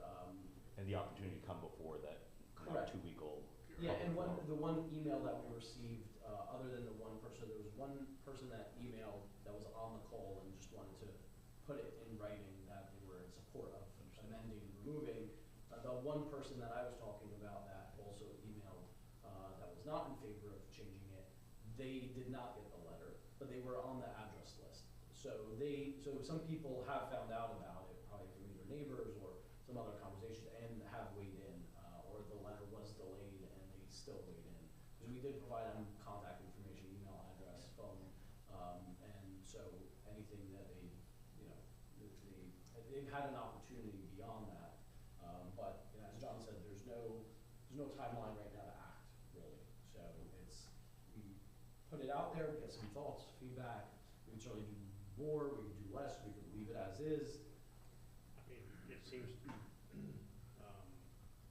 Speaker 1: And the opportunity to come before that
Speaker 2: Correct.
Speaker 1: 2-week-old.
Speaker 2: Yeah, and
Speaker 1: public forum.
Speaker 2: the one email that we received, other than the one person, there was one person that emailed that was on the call and just wanted to put it in writing that they were in support of amending and removing. The one person that I was talking about that also emailed, that was not in favor of changing it, they did not get the letter, but they were on the address list. So some people have found out about it, probably from either neighbors or some other conversation, and have weighed in, or the letter was delayed and they still weighed in. Because we did provide them contact information, email address, phone, and so anything that they, you know, they've had an opportunity beyond that. But, you know, as John said, there's no timeline right now to act, really. So we put it out there, get some thoughts, feedback. We can certainly do more, we can do less, we could leave it as is.
Speaker 10: I mean, it seems,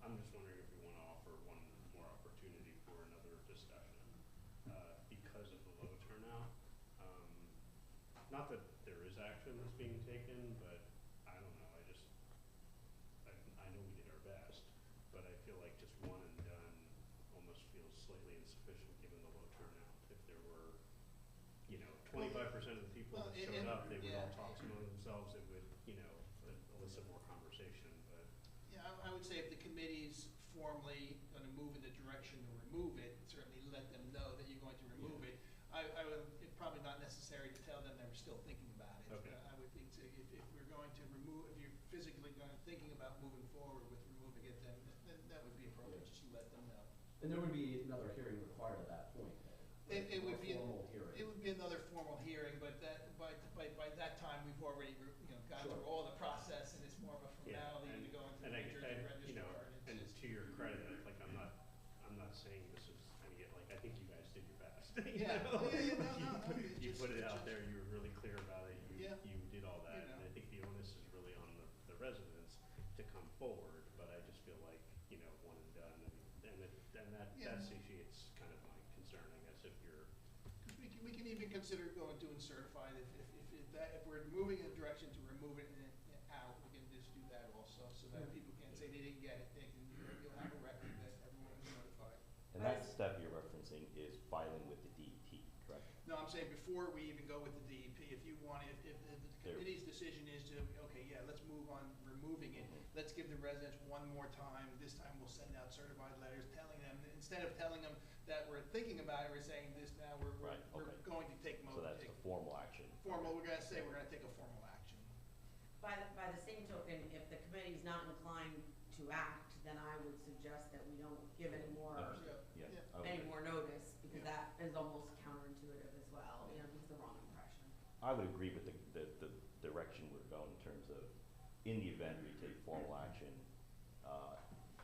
Speaker 10: I'm just wondering if we want to offer one more opportunity for another discussion, because of the low turnout. Not that there is action that's being taken, but I don't know, I know we did our best, but I feel like just one and done almost feels slightly insufficient given the low turnout. If there were, 25% of the people that showed up, they would all talk among themselves, it would, elicit more conversation, but.
Speaker 8: Yeah, I would say if the committee's formally gonna move in the direction to remove it, certainly let them know that you're going to remove it. I would, it's probably not necessary to tell them that we're still thinking about it.
Speaker 10: Okay.
Speaker 8: I would think if we're going to remove, if you're physically thinking about moving forward with removing it, then that would be appropriate, just to let them know.
Speaker 2: And there would be another hearing required at that point. Right?
Speaker 8: It would
Speaker 2: A
Speaker 8: be,
Speaker 2: formal hearing.
Speaker 8: it would be another formal hearing, but by that time, we've already, gone
Speaker 2: Sure.
Speaker 8: through all the process, and it's more of a
Speaker 10: Yeah,
Speaker 8: formality to go into
Speaker 10: and
Speaker 8: the
Speaker 10: I,
Speaker 8: New Jersey registrar.
Speaker 10: and
Speaker 8: it's
Speaker 10: to your credit, like, I'm not saying this is, I think you guys did your best.
Speaker 8: Yeah.
Speaker 10: know?
Speaker 8: Oh, yeah, no,
Speaker 10: You
Speaker 8: no,
Speaker 10: put-
Speaker 8: it's
Speaker 10: You
Speaker 8: just-
Speaker 10: put it
Speaker 8: it's
Speaker 10: out
Speaker 8: just-
Speaker 10: there, you were really clear about it,
Speaker 8: Yeah.
Speaker 10: you did all that,
Speaker 8: You
Speaker 10: and
Speaker 8: know.
Speaker 10: I think the onus is really on the residents to come forward, but I just feel like, one and done, and that
Speaker 8: Yeah.
Speaker 10: satiates kind of my concern, I guess, if you're,
Speaker 8: Because we can even consider doing certified, if we're moving in a direction to remove it out, we can just do that also, so that people can't say they didn't get it, you'll have a record that everyone was notified.
Speaker 1: And that step you're referencing is filing with the DEP, correct?
Speaker 8: No, I'm saying before we even go with the DEP, if you want, if the
Speaker 1: There-
Speaker 8: committee's decision is to, okay, yeah, let's move on removing it, let's give the residents one more time, this time we'll send out certified letters telling them, instead of telling them that we're thinking about it, we're saying this now, we're
Speaker 1: Right, okay.
Speaker 8: going to take
Speaker 1: So that's the formal action.
Speaker 8: formal, we're gonna say we're gonna take a formal action.
Speaker 11: By the same token, if the committee's not inclined to act, then I would suggest that we don't give any more,
Speaker 1: Understood. Yeah.
Speaker 8: Yeah.
Speaker 1: I would
Speaker 11: any
Speaker 1: agree.
Speaker 11: more notice, because
Speaker 8: Yeah.
Speaker 11: that is almost counterintuitive as well, gives the wrong impression.
Speaker 1: I would agree with the direction we're going in terms of, in the event we take formal action,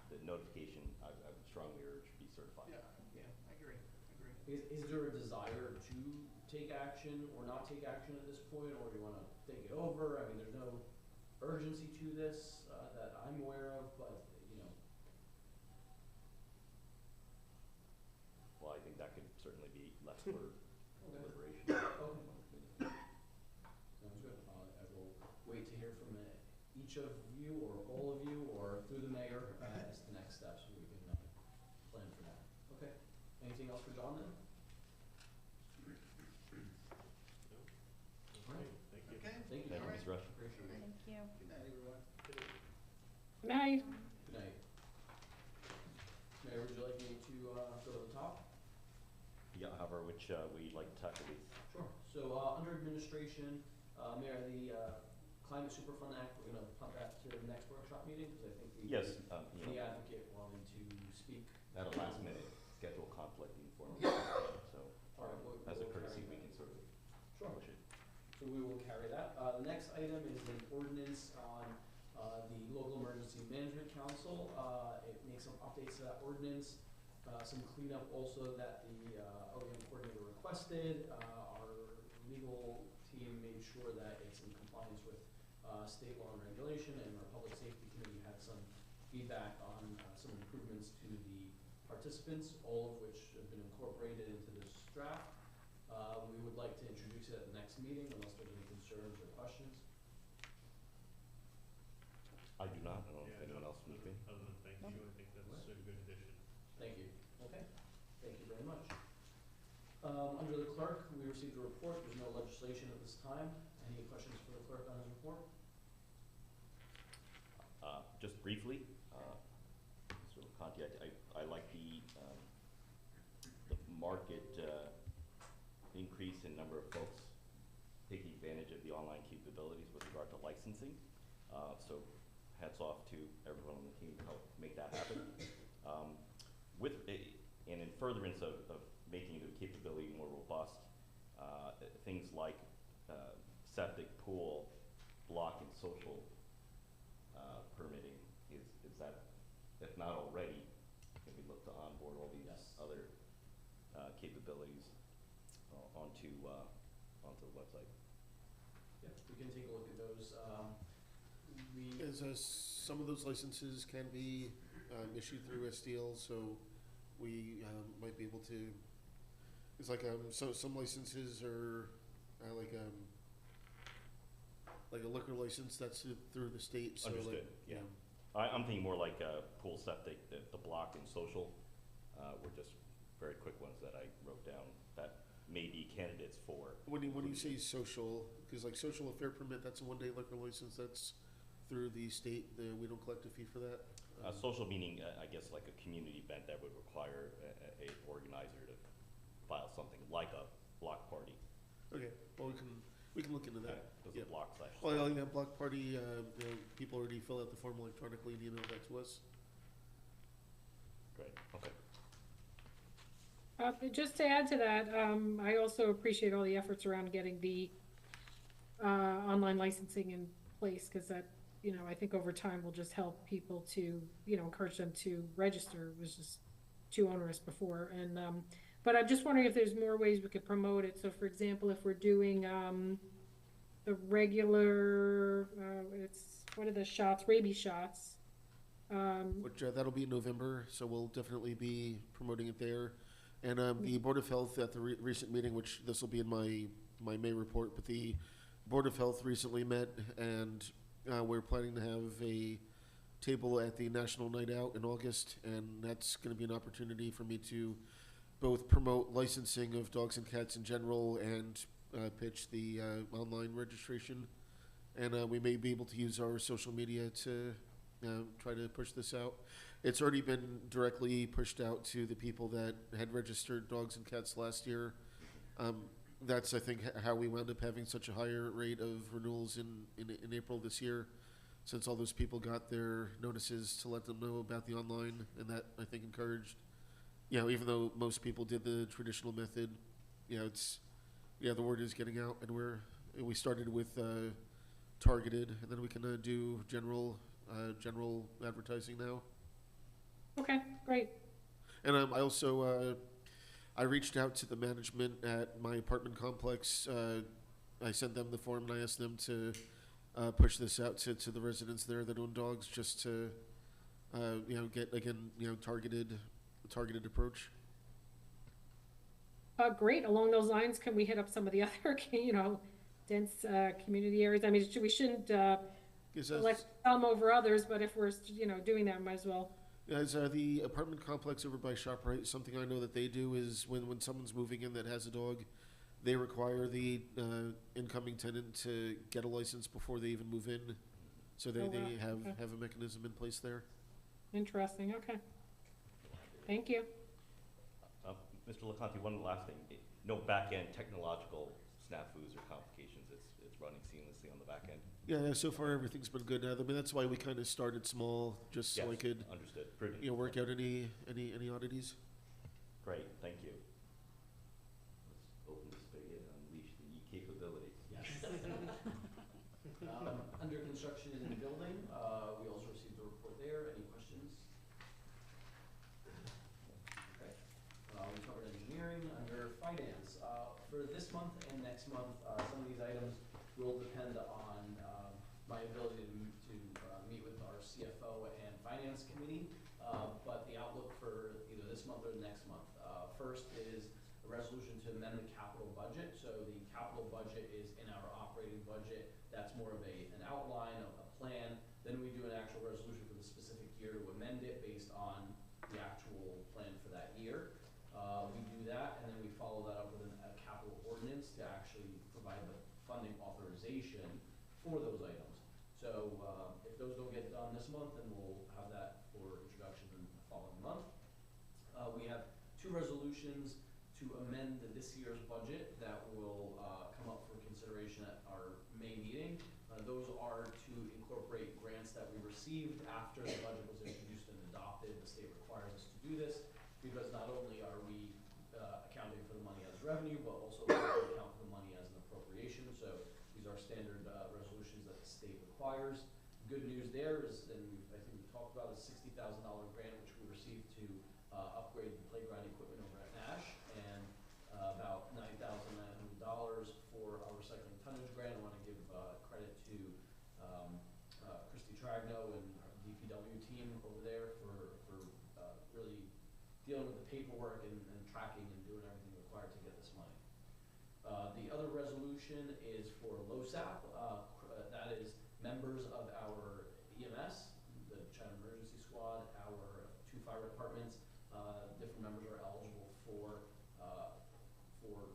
Speaker 1: the notification, I would strongly urge be certified.
Speaker 8: Yeah, I agree.
Speaker 2: Is there a desire to take action or not take action at this point, or do you wanna think it over? I mean, there's no urgency to this, that I'm aware of, but,
Speaker 1: Well, I think that could certainly be left for deliberation.
Speaker 2: Okay. Sounds good. I will wait to hear from each of you, or all of you, or through the mayor, as the next steps, so we can, plan for that. Okay. Anything else for John then?
Speaker 10: okay, thank you.
Speaker 8: Okay?
Speaker 2: Thank you.
Speaker 1: Thank you,
Speaker 8: All right.
Speaker 1: Ms. Rush.
Speaker 2: Appreciate it.
Speaker 6: Thank you.
Speaker 8: Good night, everyone.
Speaker 9: Night.
Speaker 2: Good night. Mayor, would you like me to, go to the top?
Speaker 1: Yeah, however, which we'd like to tackle these.
Speaker 2: Sure. So, under administration, Mayor, the Climate Superfund Act, we're gonna punt that to the next workshop meeting, because I think
Speaker 1: Yes,
Speaker 2: the advocate wanted to speak.
Speaker 1: at a last minute schedule conflict informed. So,
Speaker 2: All right,
Speaker 1: as a
Speaker 2: we'll
Speaker 1: courtesy,
Speaker 2: carry
Speaker 1: we
Speaker 2: that.
Speaker 1: can sort of
Speaker 2: Sure.
Speaker 1: push it.
Speaker 2: So we will carry that. The next item is an ordinance on Management Council. It makes some updates to that ordinance, some cleanup also that the OEM coordinator requested. Our legal team made sure that it's in compliance with state law and regulation, and our Public Safety Committee had some feedback on some improvements to the participants, all of which have been incorporated into this draft. We would like to introduce it at the next meeting unless there's any concerns or questions.
Speaker 1: I do not. I don't know if
Speaker 10: Yeah,
Speaker 1: anyone else from the committee.
Speaker 10: Other than thank you, I think that's a good addition.
Speaker 2: Thank you. Okay, thank you very much. Under the clerk, we received a report. There's no legislation at this time. Any questions for the clerk on his report?
Speaker 1: Just briefly, Mr. Conti, I like the market increase in number of folks taking advantage of the online capabilities with regard to licensing. So hats off to everyone on the team to help make that happen. And in furtherance of making the capability more robust, things like septic, pool, block, and social permitting is that, if not already, can we look to onboard all these other capabilities onto the website?
Speaker 2: Yeah, we can take a look at those.
Speaker 3: Some of those licenses can be issued through SDL, so we might be able to. It's like so some licenses are like a liquor license that's through the state. So
Speaker 1: Understood.
Speaker 3: Like,
Speaker 1: yeah. I'm thinking more like pool, septic, the block, and social were just very quick ones that I wrote down that may be candidates for.
Speaker 3: When you say social, because like social affair permit, that's a one-day liquor license. That's through the state. We don't collect a fee for that.
Speaker 1: Social meaning, I guess, like a community event that would require a organizer to file something like a block party.
Speaker 3: Okay, well we can look into that.
Speaker 1: Those are block slash.
Speaker 3: Well, yeah, block party. People already fill out the form electronically and email that to us.
Speaker 1: Great. Okay.
Speaker 9: Just to add to that, I also appreciate all the efforts around getting the online licensing in place, because that, I think over time will just help people to, encourage them to register. It was just too onerous before. And but I'm just wondering if there's more ways we could promote it. So, for example, if we're doing the regular, what are the shots? Rabies shots.
Speaker 3: Which that'll be in November, so we'll definitely be promoting it there. And the Board of Health at the recent meeting, which this will be in my May report, but the Board of Health recently met, and we're planning to have a table at the National Night Out in August, and that's going to be an opportunity for me to both promote licensing of dogs and cats in general and pitch the online registration. And we may be able to use our social media to try to push this out. It's already been directly pushed out to the people that had registered dogs and cats last year. That's, I think, how we wound up having such a higher rate of renewals in April this year, since all those people got their notices to let them know about the online, and that, I think, encouraged, even though most people did the traditional method, the word is getting out, and we started with targeted, and then we can do general advertising now.
Speaker 9: Okay, great.
Speaker 3: And I also I reached out to the management at my apartment complex. I sent them the form and I asked them to push this out to the residents there that own dogs, just to get again targeted approach.
Speaker 9: Great. Along those lines, can we hit up some of the other dense community areas? I mean, we shouldn't select some over others, but if we're doing that, might as well.
Speaker 3: As the apartment complex over by ShopRite, something I know that they do is when someone's moving in that has a dog, they require the incoming tenant to get a license before they even move in. So they have a mechanism in place there.
Speaker 9: Interesting. Okay. Thank you.
Speaker 1: Mr. LeConte, one last thing. No back-end technological snafus or complications. It's running seamlessly on the back end.
Speaker 3: Yeah, so far everything's been good. I mean, that's why we kind of started small, just so I could
Speaker 1: understood.
Speaker 3: Work out any oddities.
Speaker 1: Great, thank you. Let's open the spigot and unleash the capabilities.
Speaker 2: Yes. Under construction and building, we also received a report finance, for this month and next month, some of these items will depend on, my ability to meet with our CFO and finance committee, but the outlook for either this month or next month. First is a resolution to amend the capital budget, so the capital budget is in our operating budget, that's more of an outline, a plan, then we do an actual resolution for the specific year to amend it based on the actual plan for that year. We do that, and then we follow that up with a capital ordinance to actually provide the funding authorization for those items. So, if those don't get done this month, then we'll have that for introduction in the following month. We have two resolutions to amend this year's budget that will come up for consideration at our May meeting. Those are to incorporate grants that we received after the budget was introduced and adopted. The state requires us to do this because not only are we accounting for the money as revenue, but also we account for the money as an appropriation. So these are standard resolutions that the state requires. Good news there is, and I think we've talked about, a $60,000 grant which we received to upgrade the playground equipment over at Nash, and about $9,900 for our recycling tonnage grant. I want to give credit to Christy Tragno and our DPW team over there for really dealing with the paperwork and tracking and doing everything required to get this money. The other resolution is for LoSAP. That is members of our EMS, the China Emergency Squad, our 2 fire departments. Different members are eligible for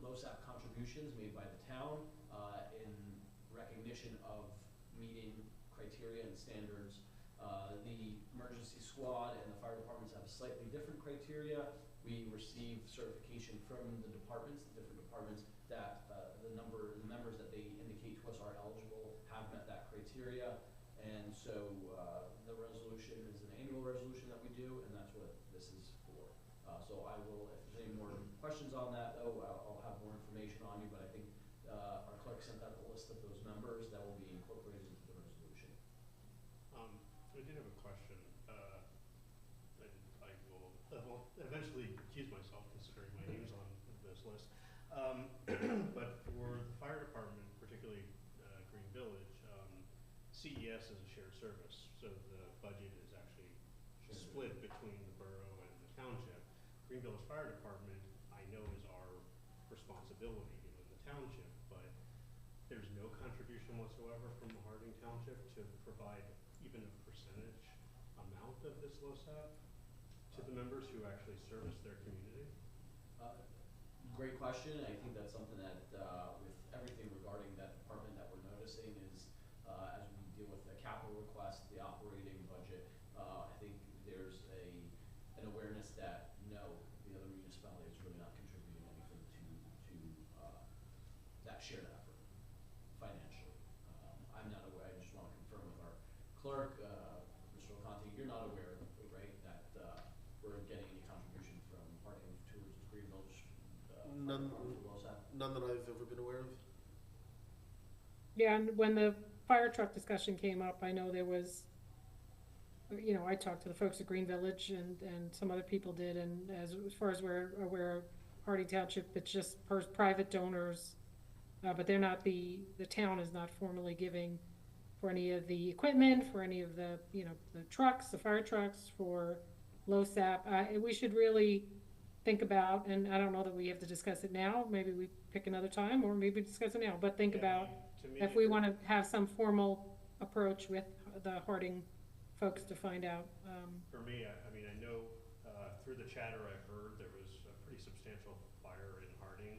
Speaker 2: LoSAP contributions made by the town in recognition of meeting criteria and standards. The emergency squad and the fire departments have slightly different criteria. We receive certification from the departments, the different departments, that the members that they indicate to us are eligible have met that criteria. And so the resolution is an annual resolution that we do, and that's what this is for. So I will, if there's any more questions on that, though, I'll have more information on you, but I think our clerk sent out the list of those members that will be incorporated into the resolution.
Speaker 10: I did have a question. I will eventually accuse myself considering my name's on this list. But for the fire department, particularly Green Village, CES is a shared service, so the budget is actually split between the borough and the township. Green Village Fire Department, I know, is our responsibility given the township, but there's no contribution whatsoever from Harding Township to provide even a percentage amount of this LoSAP to the members who actually service their community?
Speaker 2: Great question. I think that's something that with everything regarding that department that we're noticing is as we deal with the capital request, the operating budget, I think there's an awareness that no, the other municipality is really not contributing anything to that shared effort financially. I'm not aware. I just want to confirm with our clerk, Mr. O'Conti, you're not aware, right, that we're getting any contribution from Harding towards Green Village?
Speaker 3: None that I've ever been aware of.
Speaker 9: Yeah, and when the fire truck discussion came up, I know there was, you know, I talked to the folks at Green Village and some other people did, and as far as we're aware, Harding Township, it's just private donors, but they're not the town is not formally giving for any of the equipment, for any of the, you know, the trucks, the fire trucks, for LoSAP. We should really think about, and I don't know that we have to discuss it now, maybe we pick another time, or maybe discuss it now, but think about if we want to have some formal approach with the Harding folks to find out.
Speaker 10: For me, I mean, I know through the chatter I heard there was a pretty substantial fire in Harding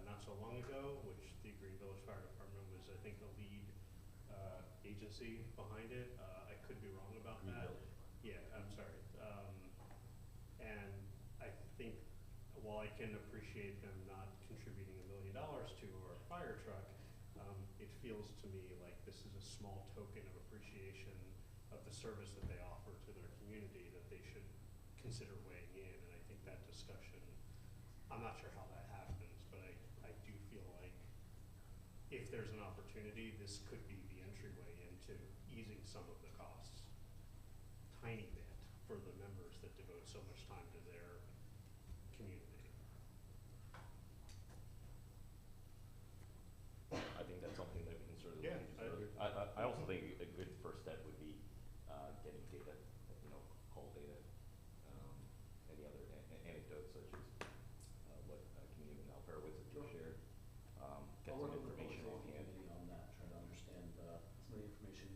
Speaker 10: not so long ago, which the Green Village Fire Department was, I think, the lead agency behind it. I could be wrong about that. Yeah, I'm sorry. And I think while I can appreciate them not contributing $1 million to our fire truck, it feels to me like this is a small token of appreciation of the service that they offer to their community that they should consider weighing in. And I think that discussion, I'm not sure how that happens, but I do feel like if there's an opportunity, this could be the entryway into easing some of the costs. Tiny bit for the members that devote so much time to their community.
Speaker 1: get shared, get
Speaker 2: I'll
Speaker 1: some
Speaker 2: work with the public
Speaker 1: information on
Speaker 2: safety
Speaker 1: hand.
Speaker 2: committee on that, trying to understand, some of the information,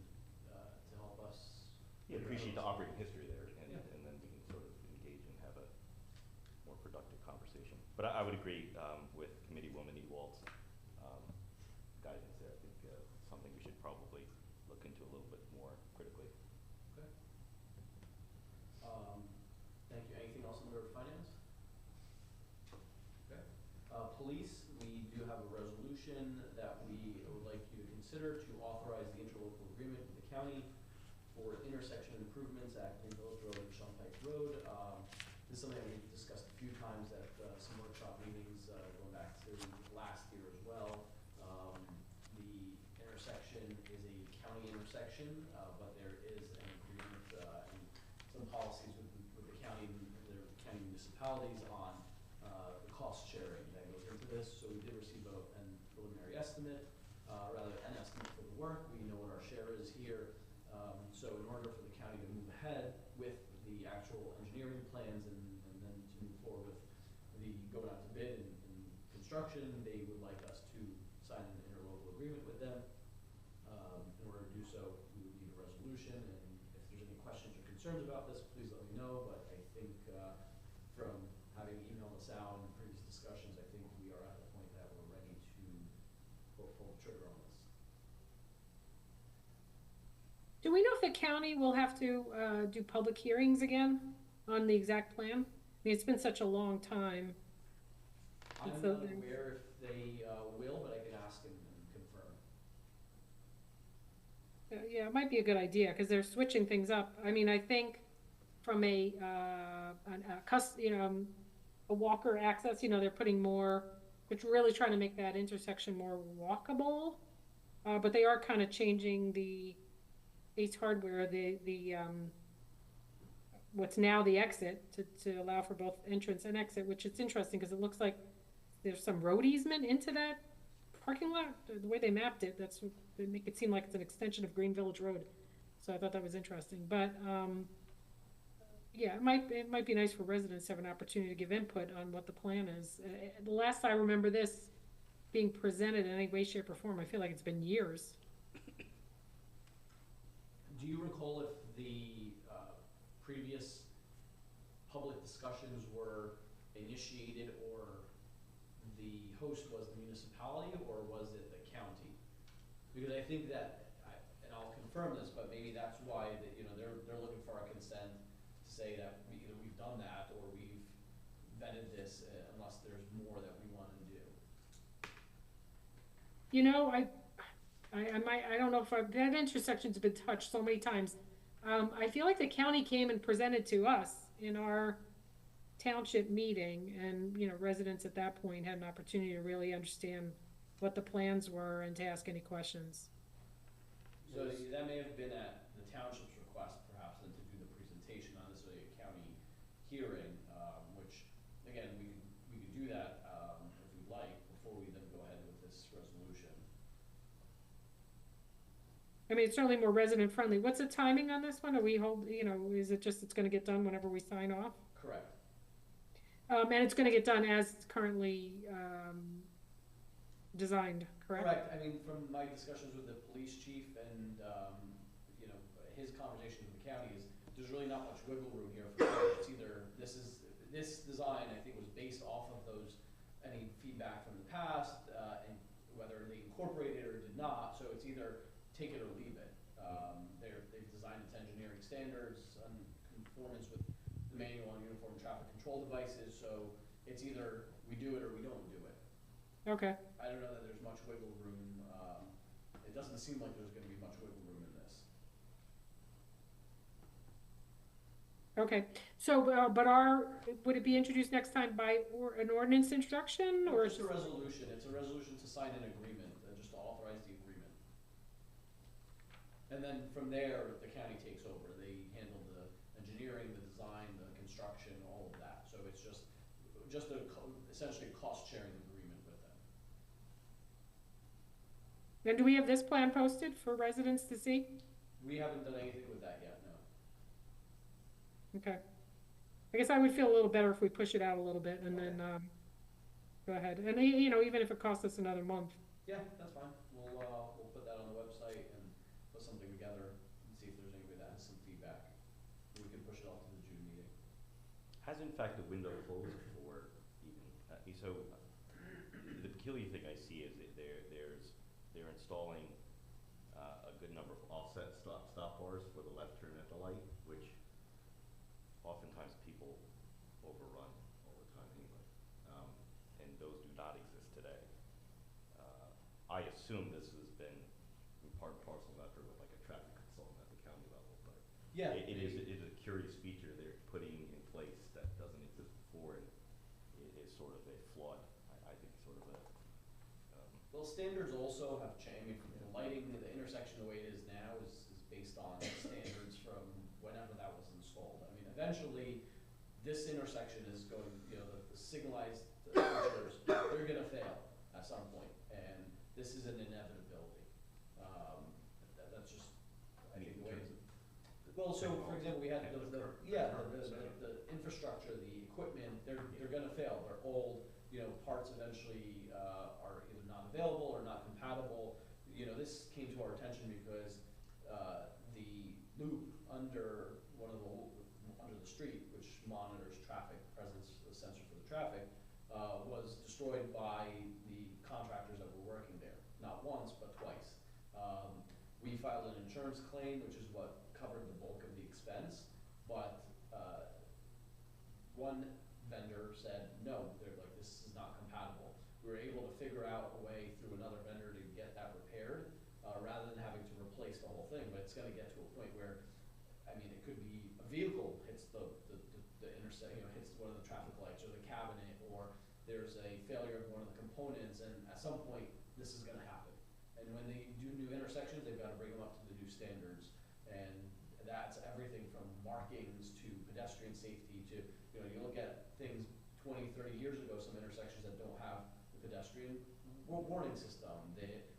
Speaker 2: to help us.
Speaker 1: Yeah, appreciate the operating history there,
Speaker 2: Yeah.
Speaker 1: and then we can sort of engage and have a more productive conversation. But I would agree, with Committeewoman Ewald's, guidance there. I think, something we should probably look into a little bit more critically.
Speaker 2: Okay. Thank you. Anything else under finance? Okay. Police, we do have a resolution that we would like you to consider to authorize the interlocal agreement with the county for intersection improvements at Green Village Road and Shumpike Road. This is something that we've discussed a few times at, some workshop meetings, going back to last year as well. The intersection is a county intersection, but there is an agreement, and some policies with the county, the county municipalities on, the cost sharing that goes into this. So we did receive an preliminary estimate, rather an estimate for the work. We know what our share is here. So in order for the county to move ahead with the actual engineering plans and then to move forward with the going out to bid and construction, they would like us to sign an interlocal agreement with them. In order to do so, we would need a resolution, and if there's any questions or concerns about this, please let me know. But I think, from having emailed us out in previous discussions, I think we are at the point that we're ready to pull the trigger on this.
Speaker 9: Do we know if the county will have to do public hearings again on the exact plan? I mean, it's been such a long time.
Speaker 2: I'm
Speaker 9: It's
Speaker 2: not
Speaker 9: a-
Speaker 2: aware if they will, but I could ask and confirm.
Speaker 9: Yeah, it might be a good idea, because they're switching things up. I mean, I think from a walker access, they're putting more, it's really trying to make that intersection more walkable. But they are kind of changing the Ace Hardware, what's now the exit to allow for both entrance and exit, which is interesting because it looks like there's some road easement into that parking lot. The way they mapped it, they make it seem like it's an extension of Green Village Road. So I thought that was interesting. But yeah, it might be nice for residents to have an opportunity to give input on what the plan is. The last I remember this being presented in any way, shape, or form, I feel like it's been years.
Speaker 2: Do you recall if the previous public discussions were initiated, or the host was the municipality, or was it the county? Because I think that, and I'll confirm this, but maybe that's why they're looking for our consent to say that either we've done that or we've vetted this, unless there's more that we want to do.
Speaker 9: I don't know if that intersection's been touched so many times. I feel like the county came and presented to us in our township meeting, and, residents at that point had an opportunity to really understand what the plans were and to ask any questions.
Speaker 2: So that may have been at the township's request, perhaps, than to do the presentation, not necessarily a county hearing, which, again, we could do that, if we'd like, before we then go ahead with this resolution.
Speaker 9: I mean, it's certainly more resident friendly. What's the timing on this one? Are we is it just, it's gonna get done whenever we sign off?
Speaker 2: Correct.
Speaker 9: And it's gonna get done as currently, designed, correct?
Speaker 2: Correct. I mean, from my discussions with the police chief and, his conversations with the county, is there's really not much wiggle room here for it's either, this design, I think, was based off of any feedback from the past, and whether they incorporated it or did not, so it's either take it or leave it. They've designed its engineering standards in conformance with the manual on uniform traffic control devices, so it's either we do it or we don't do it.
Speaker 9: Okay.
Speaker 2: I don't know that there's much wiggle room. It doesn't seem like there's gonna be much wiggle room in this.
Speaker 9: Okay, so, would it be introduced next time by an ordinance introduction, or?
Speaker 2: Just a resolution. It's a resolution to sign an agreement, just to authorize the agreement. And then from there, the county takes over. They handle the engineering, the design, the construction, all of that. So it's just essentially a cost-sharing agreement with them.
Speaker 9: And do we have this plan posted for residents to see?
Speaker 2: We haven't done anything with that yet, no.
Speaker 9: Okay. I guess I would feel a little better if we push it out a little bit, and then, go ahead. And, you know, even if it costs us another month.
Speaker 2: Yeah, that's fine. We'll put that on the website and put something together and see if there's anybody that has some feedback. We can push it off to the June meeting.
Speaker 1: Has in fact the window closed for even, the peculiar thing I see is that they're installing a good number of offset stop bars for the left turn at the light, which oftentimes people overrun all the time anyway. And those do not exist today. I assume this has been in part and parcel of effort with like a traffic consultant at the county level, but
Speaker 2: Yeah.
Speaker 1: it is a curious feature they're putting in place that doesn't exist before, and it is sort of a flawed, I think sort of a,
Speaker 2: Well, standards also have changed. I mean, the lighting, the intersection the way it is now is based on standards from whenever that was installed. I mean, eventually, this intersection is going, you know, the signalized features, they're gonna fail at some point, and this is an inevitability. That's just, I think, the way it is. Well, so, for example, we had the infrastructure, the equipment, they're gonna fail. They're old, you know, parts eventually, are either not available or not compatible. You know, this came to our attention because, the loop under under the street, which monitors traffic presence, the sensor for the traffic, was destroyed by the contractors that were working there, not once, but twice. We filed an insurance claim, which is what covered the bulk of the expense, but, one vendor said, no, they're like, this is not compatible. We were able to figure out a way through another vendor to get that repaired, rather than having to replace the whole thing, but it's gonna get to a point where, I mean, it could be a vehicle hits the intersect, you know, hits one of the traffic lights or the cabinet, or there's a failure of one of the components, and at some point, this is gonna happen. And when they do new intersections, they've gotta bring them up to the new standards, and that's everything from markings to pedestrian safety to, you know, you look at things 20, 30 years ago, some intersections that don't have the pedestrian warning system.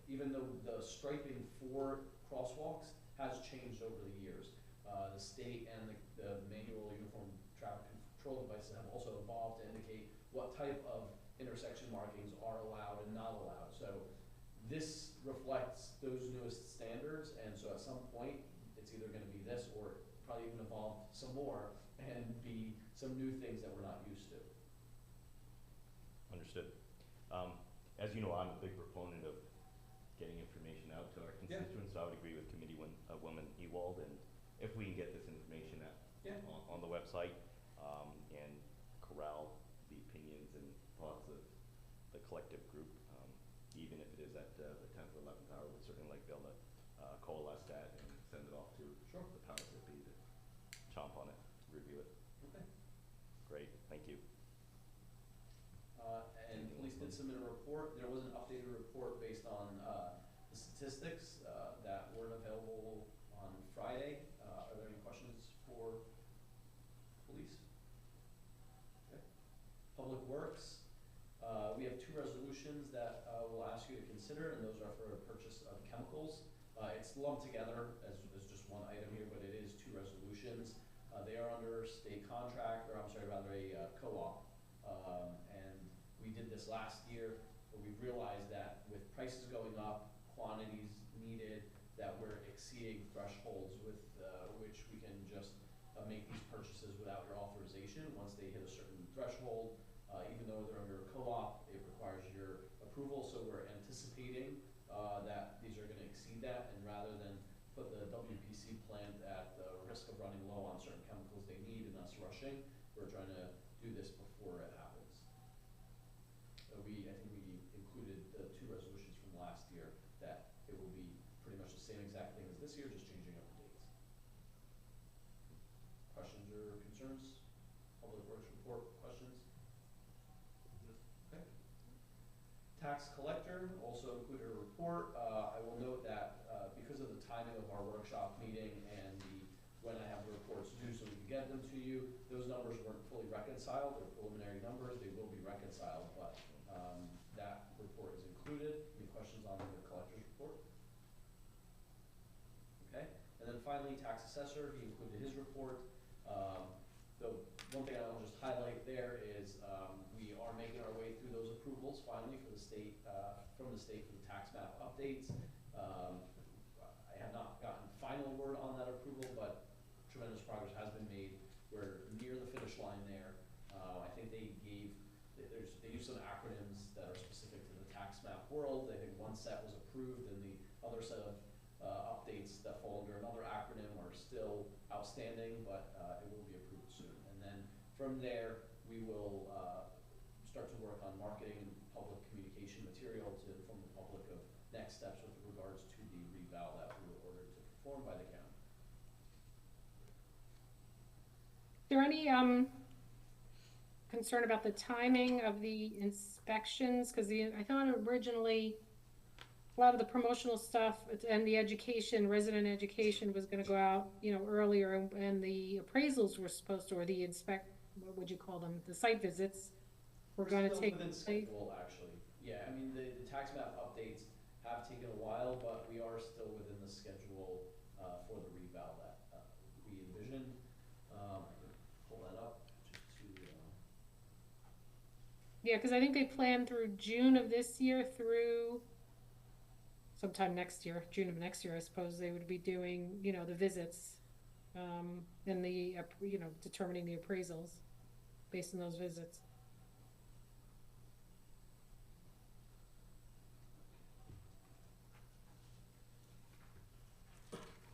Speaker 2: Even though the striping for crosswalks has changed over the years. The state and the manual uniform traffic control devices have also evolved to indicate what type of intersection markings are allowed and not allowed. So this reflects those newest standards, and so at some point, it's either gonna be this or probably even evolve some more and be some new things that we're not used to.
Speaker 1: understood. As you know, I'm a big proponent of getting information out to our constituents, so I would agree with Woman Ewald, and if we can get this information out on the website, and corral the opinions and thoughts of the collective group, even if it is at the 10th or 11th hour, we'd certainly like to be able to coalesce that and send it off to the powers that be to chomp on it, review it.
Speaker 2: Okay.
Speaker 1: Great, thank you.
Speaker 2: And police did submit a report. There was an updated report based on the statistics that weren't available on Friday. Are there any questions for police? Okay. Public Works, we have two resolutions that we'll ask you to consider, and those are for the purchase of chemicals. It's lumped together as just one item here, but it is two resolutions. They are under state contract, or I'm sorry, rather a co-op. And we did this last year, but we've realized that with prices going up, quantities needed, that we're exceeding thresholds with which we can just make these purchases without your authorization. Once they hit a certain threshold, even though they're under a co-op, it requires your approval. So we're anticipating that these are going to exceed that, and rather than put the WPC plant at the risk of running low on certain chemicals they need and us rushing, we're trying to do this before it happens. I think we included the two resolutions from last year that it will be pretty much the same exact thing as this year, just changing up the dates. Questions or concerns? Public Works report, questions? Okay. Tax collector also included a report. I will note that because of the timing of our workshop meeting and when I have the reports due so we can get them to you, those numbers weren't fully reconciled. They're preliminary numbers. They will be reconciled, but that report is included. Any questions on the collector's report? Okay, and then finally, tax assessor, he included his report. The one thing I will just highlight there is we are making making our way through those approvals finally for the state, from the state for the tax map updates. I have not gotten final word on that approval, but tremendous progress has been made. We're near the finish line there. I think they use some acronyms that are specific to the tax map world. I think one set was approved and the other set of updates that fall under another acronym are still outstanding, but it will be approved soon. And then from there, we will start to work on marketing and public communication material to inform the public of next steps with regards to the reval that we were ordered to perform by the county.
Speaker 9: Is there any concern about the timing of the inspections? Because I thought originally a lot of the promotional stuff and the education, resident education, was going to go out, earlier, and the appraisals were supposed to, or the what would you call them? The site visits were going to take
Speaker 2: within
Speaker 9: place.
Speaker 2: schedule, actually. Yeah, I mean, the tax map updates have taken a while, but we are still within the schedule for the reval that we envisioned. I can pull that up just to.
Speaker 9: Yeah, because I think they planned through June of this year through sometime next year, June of next year, I suppose they would be doing, the visits, and the, determining the appraisals based on those visits.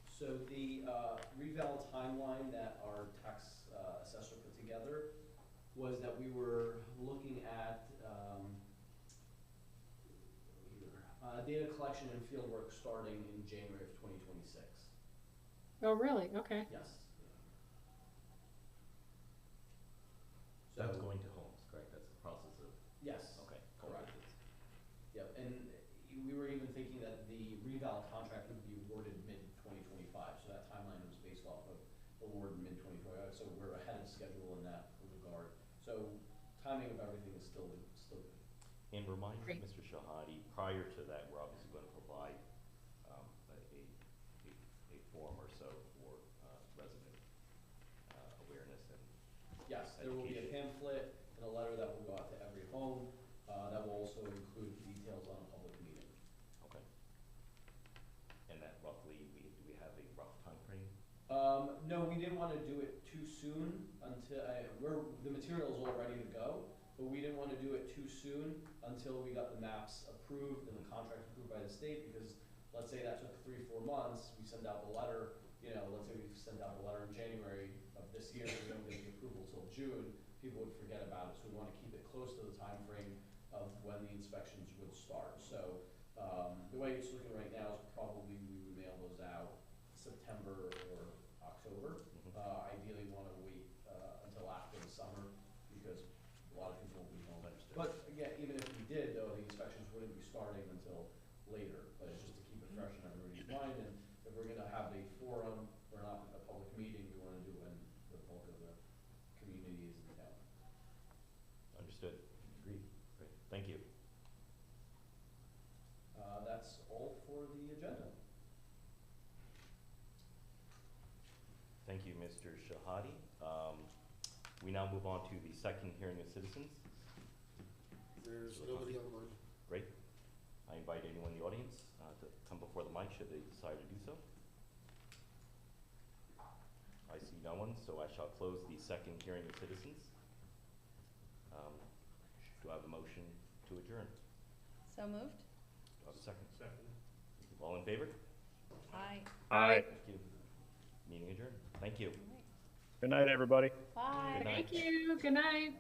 Speaker 2: So the reval timeline that our tax assessor put together was that we were looking at data collection and field work starting in January of 2026.
Speaker 9: Oh, really? Okay.
Speaker 2: Yes.
Speaker 1: So that's going to homes, correct? That's the process of.
Speaker 2: Yes.
Speaker 1: Okay.
Speaker 2: Correct. Yep, and we were even thinking that the reval contract would be awarded mid-2025, so that timeline was based off of award mid-2025, so we're ahead of schedule in that regard. So timing of everything is still good.
Speaker 1: And remind
Speaker 9: Great.
Speaker 1: Mr. Shahadi, prior to that, we're obviously going to provide a form or so for resident awareness and
Speaker 2: Yes, there will be a
Speaker 1: education.
Speaker 2: pamphlet and a letter that will go out to every home, that will also include details on a public meeting.
Speaker 1: Okay. And that roughly, do we have a rough timeframe?
Speaker 2: No, we didn't want to do it too soon until, the material is all ready to go, but we didn't want to do it too soon until we got the maps approved and the contract approved by the state, because let's say that took 3-4 months, we send out the letter, let's say we send out the letter in January of this year, we don't get the approval till June, people would forget about it, so we want to keep it close to the time frame of when the inspections would start. So the way it's looking right now is probably we would mail those out September or October. Ideally want to wait until after the summer, because a lot of people will be home. But again, even if we did, though, the inspections wouldn't be starting until later, but it's just to keep it fresh in everybody's mind. And if we're gonna have a forum or a public meeting, we wanna do it when the bulk of the community is in town.
Speaker 1: Understood. Agreed. Great. Thank you.
Speaker 2: That's all for the agenda.
Speaker 1: Thank you, Mr. Shahadi. We now move on to the second hearing of citizens.
Speaker 3: There's nobody online.
Speaker 1: Great. I invite anyone in the audience to come before the mic should they decide to do so. I see no one, so I shall close the second hearing of citizens. Do I have a motion to adjourn?
Speaker 6: So moved?
Speaker 1: Do I have a second?
Speaker 10: Second.
Speaker 1: All in favor?
Speaker 6: Aye.
Speaker 12: Aye.
Speaker 1: Thank you. Meeting adjourned. Thank you.
Speaker 12: Good night, everybody.
Speaker 6: Bye.
Speaker 1: Good night.
Speaker 9: Thank you. Good night.